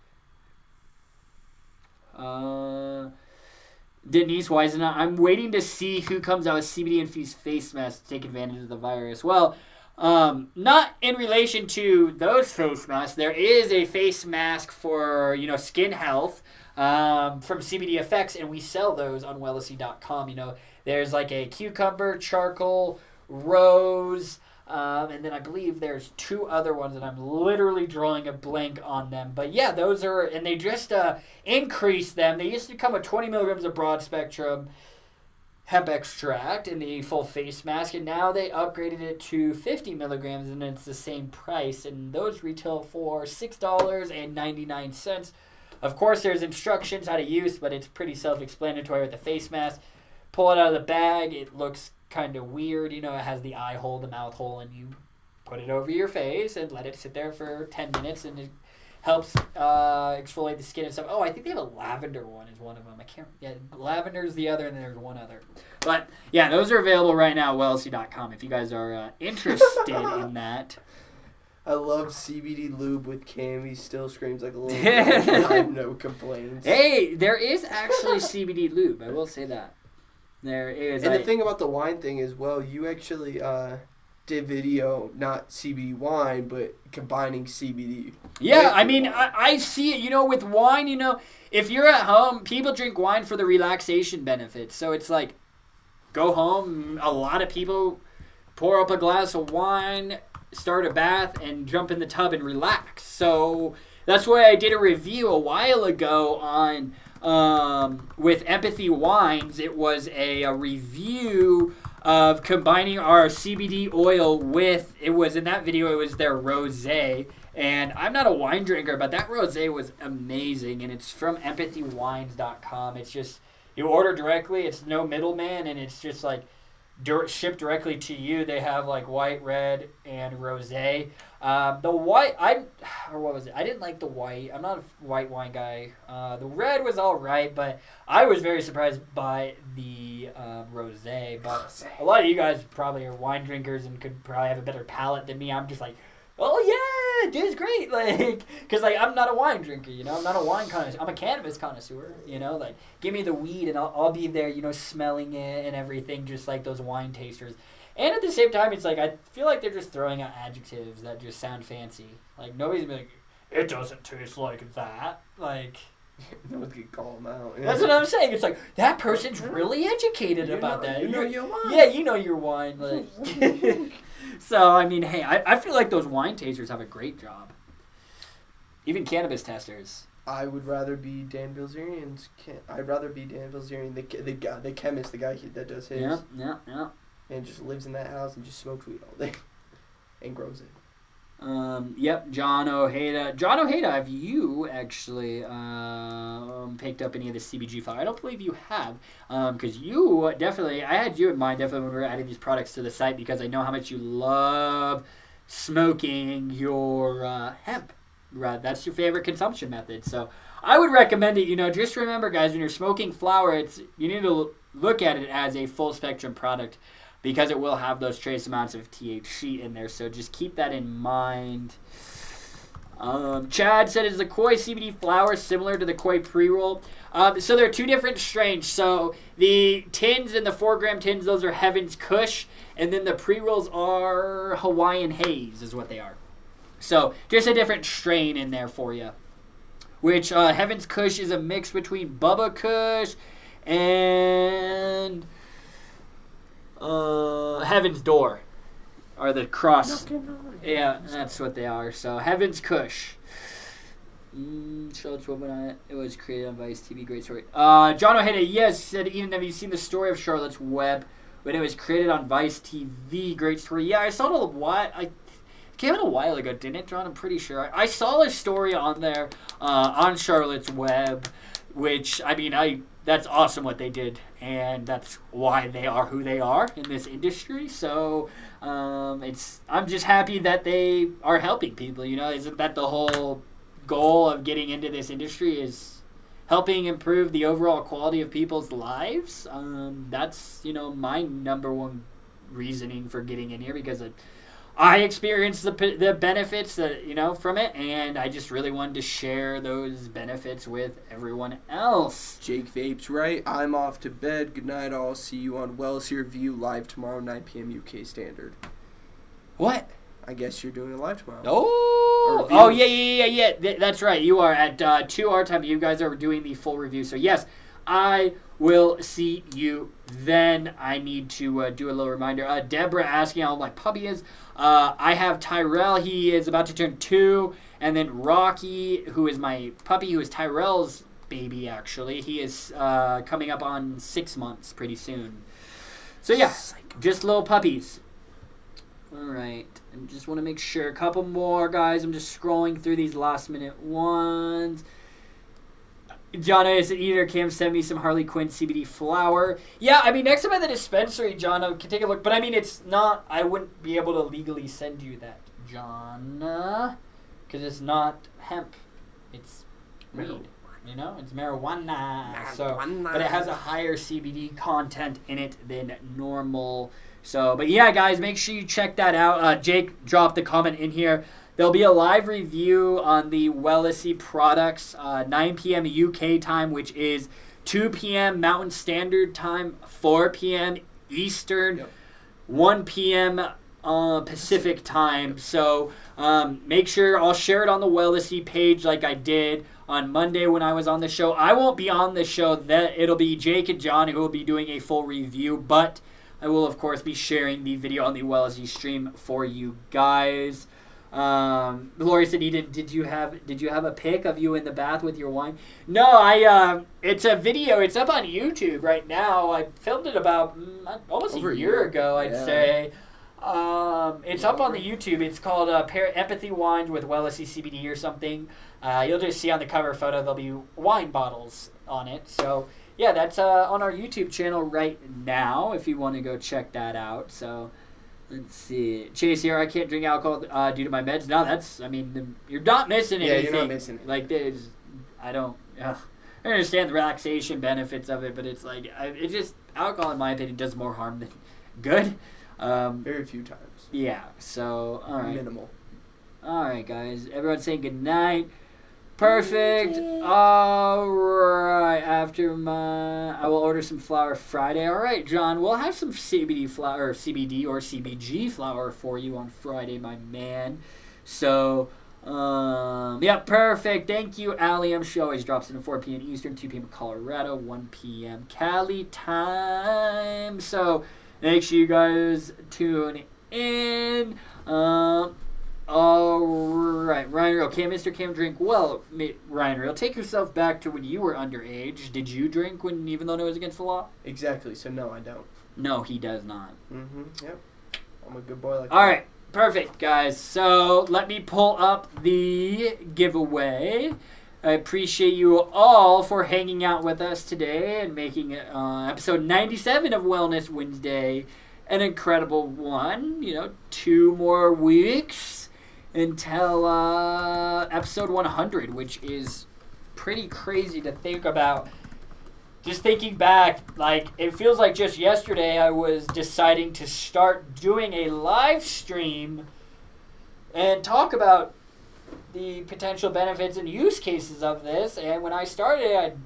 Denise Weisenau, I'm waiting to see who comes out with CBD-infused face masks to take advantage of the virus. Well, not in relation to those face masks. There is a face mask for, you know, skin health from CBD Effects, and we sell those on wellesley.com. You know, there's like a cucumber, charcoal, rose, and then I believe there's two other ones that I'm literally drawing a blank on them. But yeah, those are, and they just increased them. They used to come with 20 milligrams of broad spectrum hemp extract in the full face mask, and now they upgraded it to 50 milligrams, and it's the same price. And those retail for $6.99. Of course, there's instructions how to use, but it's pretty self-explanatory with the face mask. Pull it out of the bag. It looks kind of weird, you know, it has the eye hole, the mouth hole, and you put it over your face and let it sit there for 10 minutes, and it helps exfoliate the skin and stuff. Oh, I think they have a lavender one is one of them. Lavender is the other, and then there's one other. But yeah, those are available right now at wellesley.com if you guys are interested in that. I love CBD lube with Cam. He still screams like a little kid. I have no complaints. Hey, there is actually CBD lube. I will say that. There is. And the thing about the wine thing is, well, you actually did video, not CBD wine, but combining CBD. Yeah, I mean, I see it, with wine, if you're at home, people drink wine for the relaxation benefits. So it's like, go home, a lot of people pour up a glass of wine, start a bath, and jump in the tub and relax. So that's why I did a review a while ago on... with Empathy Wines. It was a review of combining our CBD oil with, in that video, it was their rosé. And I'm not a wine drinker, but that rosé was amazing. And it's from empathywines.com. It's just, you order directly, it's no middleman, and it's just like shipped directly to you. They have like white, red, and rosé. The white, what was it? I didn't like the white. I'm not a white wine guy. The red was all right, but I was very surprised by the rosé. But a lot of you guys probably are wine drinkers and could probably have a better palate than me. I'm just like, oh yeah, it is great. Because I'm not a wine drinker, I'm not a wine connoisseur. I'm a cannabis connoisseur, give me the weed and I'll be there, smelling it and everything, just like those wine tasters. And at the same time, it's like, I feel like they're just throwing out adjectives that just sound fancy. Like, nobody's like, it doesn't taste like that. Like, no one's going to call them out. Yeah. That's what I'm saying. It's like, that person's really educated about that. You know your wine. Yeah, you know your wine. Like, so, I mean, hey, I feel like those wine tasters have a great job. Even cannabis testers. I would rather be Dan Bilzerian's. I'd rather be Dan Bilzerian, the chemist, the guy that does his. Yeah. And just lives in that house and just smokes weed all day. And grows it. Yep, John Ojeda. John Ojeda, have you actually picked up any of the CBG flower? I don't believe you have. Because you definitely, I had you in mind definitely when we were adding these products to the site because I know how much you love smoking your hemp. Right, that's your favorite consumption method. So I would recommend it. Just remember, guys, when you're smoking flower, you need to look at it as a full spectrum product because it will have those trace amounts of THC in there. So just keep that in mind. Chad said, is the Koi CBD flower similar to the Koi pre-roll? So they're two different strains. So the tins and the 4-gram tins, those are Heaven's Kush. And then the pre-rolls are Hawaiian Haze is what they are. So just a different strain in there for you. Which Heaven's Kush is a mix between Bubba Kush and Heaven's Door. Are the cross. Yeah, that's what they are. So Heaven's Kush. Charlotte's Web, it was created on Vice TV. Great story. John Ojeda, yes, said, Eden, have you seen the story of Charlotte's Web when it was created on Vice TV? Great story. Yeah, I saw it it came out a while ago, didn't it, John? I'm pretty sure. I saw a story on there on Charlotte's Web, which, I mean, that's awesome what they did, and that's why they are who they are in this industry. So I'm just happy that they are helping people. Isn't that the whole goal of getting into this industry is helping improve the overall quality of people's lives? That's my number one reasoning for getting in here because I experienced the benefits that, from it, and I just really wanted to share those benefits with everyone else. Jake Vapes, right? I'm off to bed. Good night, all. See you on Wells Here View live tomorrow, 9 p.m. UK Standard. What? I guess you're doing it live tomorrow. Oh, yeah. That's right. You are at 2 our time. You guys are doing the full review. So, yes, I will see you then. I need to do a little reminder. Deborah asking how my puppy is. I have Tyrell. He is about to turn 2. And then Rocky, who is my puppy, who is Tyrell's baby, actually. He is coming up on 6 months pretty soon. So, yeah, just little puppies. All right. I just want to make sure. A couple more, guys. I'm just scrolling through these last-minute ones. John is an eater. Cam sent me some Harley Quinn CBD flower. Yeah, I mean, next time at the dispensary, John, I can take a look. But, I mean, it's not, I wouldn't be able to legally send you that, John. Because it's not hemp. It's weed. It's marijuana. So, but it has a higher CBD content in it than normal. So, but yeah, guys, make sure you check that out. Jake dropped the comment in here. There'll be a live review on the Wellesley products, 9 p.m. UK time, which is 2 p.m. Mountain Standard Time, 4 p.m. Eastern, 1 p.m. Pacific Time. So make sure I'll share it on the Wellnessy page like I did on Monday when I was on the show. I won't be on the show. It'll be Jake and John who will be doing a full review, but I will, of course, be sharing the video on the Wellnessy stream for you guys. Lori said, did you have a pic of you in the bath with your wine? No, it's a video. It's up on YouTube right now. I filmed it about almost a year ago, I'd say. It's up on the YouTube. It's called Empathy Wines with Wellnessy CBD or something. You'll just see on the cover photo there'll be wine bottles on it. So yeah, that's on our YouTube channel right now if you want to go check that out. So let's see. Chase here, I can't drink alcohol due to my meds. No, you're not missing anything. Yeah, you're not missing it. Like, I understand the relaxation benefits of it, but it's like, alcohol, in my opinion, does more harm than good. Very few times. Yeah, so, all right. Minimal. All right, guys. Everyone saying good night. Perfect. All right. I will order some flour Friday. All right, John. We'll have some CBD flour, or CBD or CBG flour for you on Friday, my man. So, yeah, perfect. Thank you, Allium. She always drops in at 4 p.m. Eastern, 2 p.m. Colorado, 1 p.m. Cali time. So, make sure you guys tune in. All right, Ryan Real. Can Mr. Cam drink? Well, Ryan Real, take yourself back to when you were underage. Did you drink even though it was against the law? Exactly. So no, I don't. No, he does not. Yep. I'm a good boy like that. All right, perfect, guys. So let me pull up the giveaway. I appreciate you all for hanging out with us today and making episode 97 of Wellness Wednesday an incredible one. 2 more weeks until episode 100, which is pretty crazy to think about. Just thinking back, like, it feels like just yesterday I was deciding to start doing a live stream and talk about the potential benefits and use cases of this. And when I started,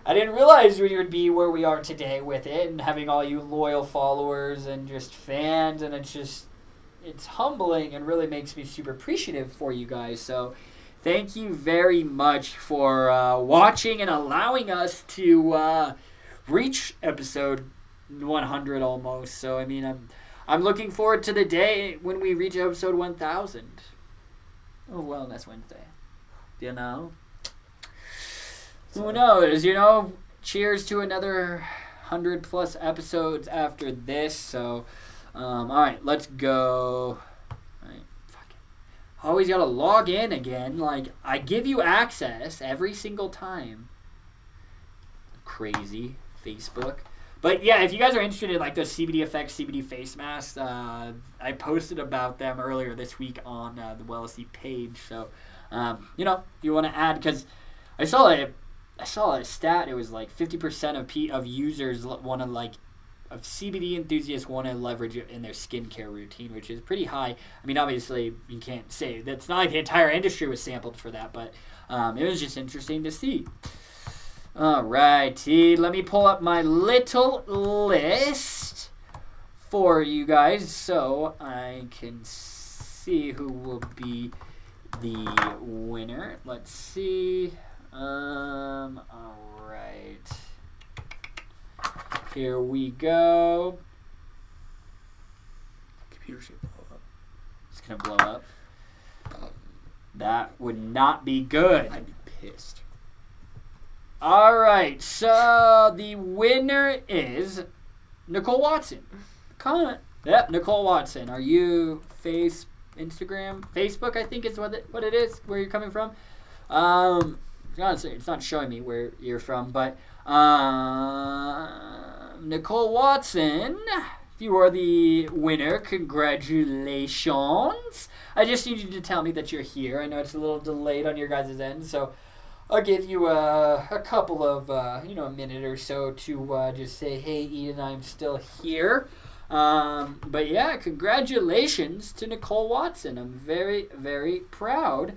I didn't realize we would be where we are today with it and having all you loyal followers and just fans. And it's humbling and really makes me super appreciative for you guys. So thank you very much for watching and allowing us to reach episode 100 almost. So, I'm looking forward to the day when we reach episode 1000. Oh, Wellness Wednesday. Who knows? Cheers to another 100+ episodes after this. So, all right, let's go. All right, fuck it. I always gotta log in again. Like, I give you access every single time. Crazy Facebook. But yeah, if you guys are interested in like those CBD effects, CBD face masks, I posted about them earlier this week on the Wellnessy page. So, if you want to add, because I saw a stat. It was like 50% of users want to of CBD enthusiasts want to leverage it in their skincare routine, which is pretty high. Obviously, you can't say that's not like the entire industry was sampled for that, but it was just interesting to see. All righty, let me pull up my little list for you guys so I can see who will be the winner. Let's see. All right. Here we go. Computer's gonna blow up. It's gonna blow up. That would not be good. I'd be pissed. All right, so the winner is Nicole Watson. Comment. Yep, Nicole Watson. Are you Instagram? Facebook, I think is what it is, where you're coming from. Honestly, it's not showing me where you're from, but Nicole Watson, if you are the winner, congratulations. I just need you to tell me that you're here. I know it's a little delayed on your guys' end, so I'll give you a couple of, a minute or so to just say, hey, Eden, I'm still here. But yeah, congratulations to Nicole Watson. I'm very, very proud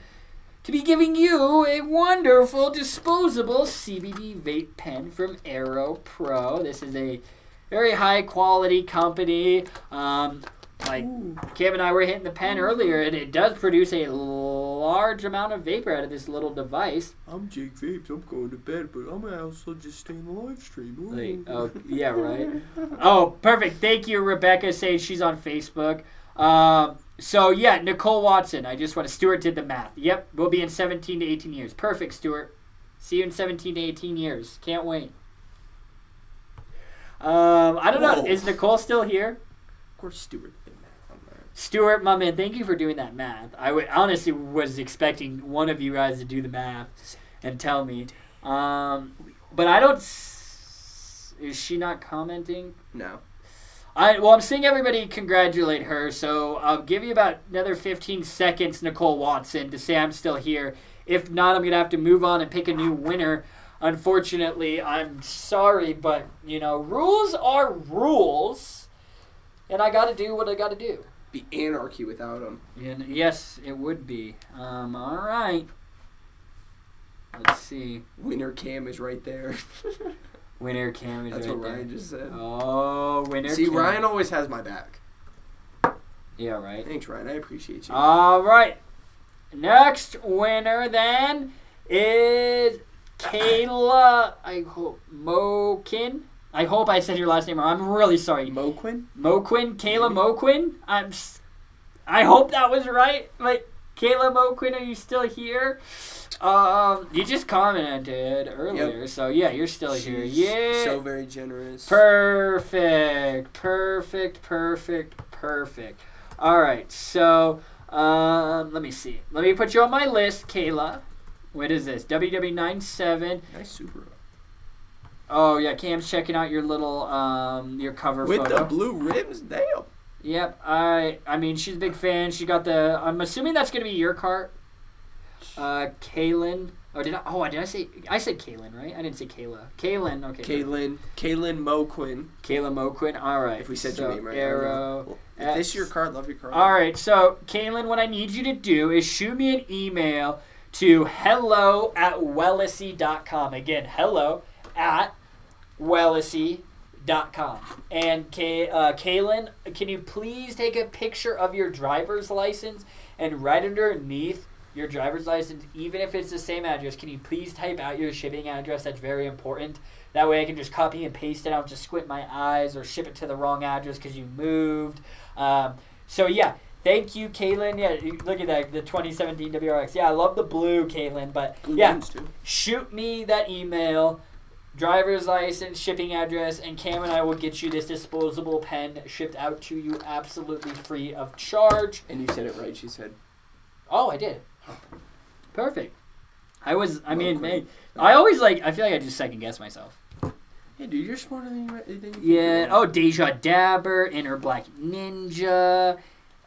to be giving you a wonderful disposable CBD vape pen from Aero Pro. This is a very high quality company. Cam and I were hitting the pen earlier, and it does produce a large amount of vapor out of this little device. I'm Jake Vapes. I'm going to bed, but I'm also just staying the live stream. Oh, yeah, right. Oh, perfect. Thank you, Rebecca, saying she's on Facebook. So, yeah, Nicole Watson. I just want to... Stuart did the math. Yep, we'll be in 17 to 18 years. Perfect, Stuart. See you in 17 to 18 years. Can't wait. I don't know. Is Nicole still here? Of course, Stuart did math on that. Stuart, my man, thank you for doing that math. I honestly was expecting one of you guys to do the math and tell me. But I don't... Is she not commenting? No. I'm seeing everybody congratulate her, so I'll give you about another 15 seconds, Nicole Watson, to say I'm still here. If not, I'm going to have to move on and pick a new winner. Unfortunately, I'm sorry, but, rules are rules, and I got to do what I got to do. Be anarchy without them. Yes, it would be. All right. Let's see. Winner Cam is right there. Winner Cam is That's right what there. Ryan just said. Oh, winner See, Cam. Ryan always has my back. Yeah, right. Thanks, Ryan. I appreciate you. All right. Next winner, then, is Kayla, Moquin. I hope I said your last name wrong. I'm really sorry. Moquin? Kayla Moquin. I hope that was right. Kayla Moquin, are you still here? You just commented earlier, yep. So yeah, you're still here. Yeah. So very generous. Perfect. All right, so let me see. Let me put you on my list, Kayla. What is this? WW97. Nice Subaru. Oh yeah, Cam's checking out your little your cover with photo. the blue rims. Damn. Yep. I mean, she's a big fan. She got the. I'm assuming that's gonna be your car. Kaylin. Oh, did I say? I said Kaylin, right? I didn't say Kayla. Kaylin. Okay. Kaylin Moquin. Kayla Moquin. All right. If we said your name right. Arrow. If this is your car, love your car. All right. So, Kaylin, what I need you to do is shoot me an email to hello@wellisy.com. Again, hello@wellisy.com. And Kaylin, can you please take a picture of your driver's license and right underneath your driver's license, even if it's the same address, can you please type out your shipping address? That's very important. That way I can just copy and paste it. I don't just squint my eyes or ship it to the wrong address because you moved. So, yeah, thank you, Kaylin. Yeah, look at that, the 2017 WRX. Yeah, I love the blue, Kaylin. But, blue yeah, too. Shoot me that email, driver's license, shipping address, and Cam and I will get you this disposable pen shipped out to you absolutely free of charge. And you said it right, she said. Oh, I did. Perfect. I always I feel like I just second guess myself. Hey, dude, you're smarter than you. Yeah. Oh, Deja Dabber, Inner Black Ninja,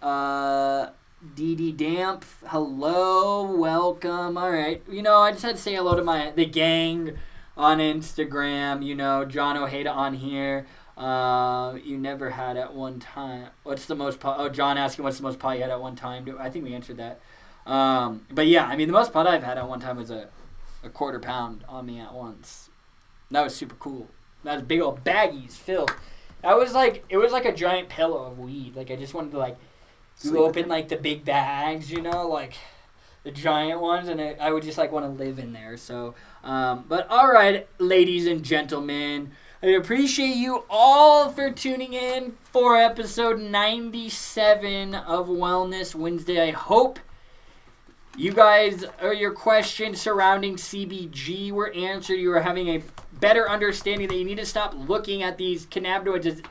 DD Damp. Hello, welcome. All right. I just had to say hello to the gang on Instagram. John Ojeda on here. You never had at one time. What's the most pot? Oh, John asking what's the most pot you had at one time. I think we answered that. But yeah, I mean, the most pot I've had at one time was a quarter pound on me at once. That was super cool. That was big old baggies filled. It was like a giant pillow of weed. I just wanted to open the big bags, the giant ones, and I would just want to live in there. So, but all right, ladies and gentlemen, I appreciate you all for tuning in for episode 97 of Wellness Wednesday. I hope you guys, or your questions surrounding CBG were answered. You are having a better understanding that you need to stop looking at these cannabinoids as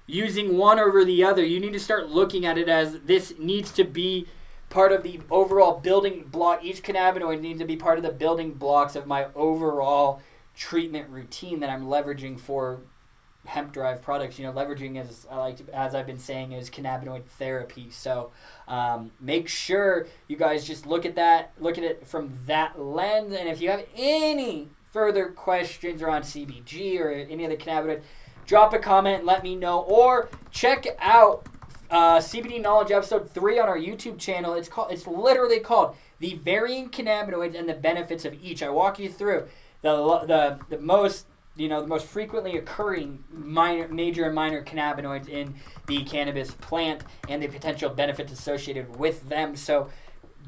using one over the other. You need to start looking at it as this needs to be part of the overall building block. Each cannabinoid needs to be part of the building blocks of my overall treatment routine that I'm leveraging for hemp-derived products. Leveraging, as I've been saying, is cannabinoid therapy. So make sure you guys just look at it from that lens. And if you have any further questions around CBG or any other cannabinoid, drop a comment and let me know. Or check out CBD Knowledge episode 3 on our YouTube channel. It's literally called the varying cannabinoids and the benefits of each. I walk you through the most the most frequently occurring major and minor cannabinoids in the cannabis plant and the potential benefits associated with them. So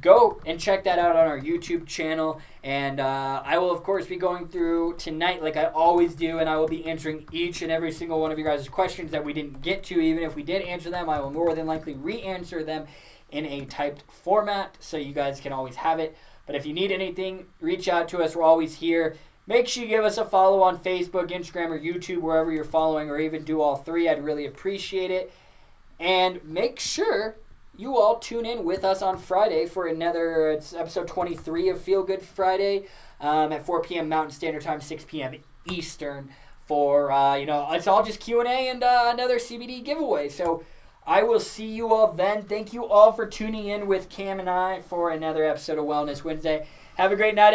go and check that out on our YouTube channel. And I will, of course, be going through tonight like I always do, and I will be answering each and every single one of you guys' questions that we didn't get to. Even if we did answer them, I will more than likely re-answer them in a typed format so you guys can always have it. But if you need anything, reach out to us. We're always here. Make sure you give us a follow on Facebook, Instagram, or YouTube, wherever you're following, or even do all three. I'd really appreciate it. And make sure you all tune in with us on Friday for it's episode 23 of Feel Good Friday at 4 p.m. Mountain Standard Time, 6 p.m. Eastern for, it's all just Q&A and another CBD giveaway. So I will see you all then. Thank you all for tuning in with Cam and I for another episode of Wellness Wednesday. Have a great night,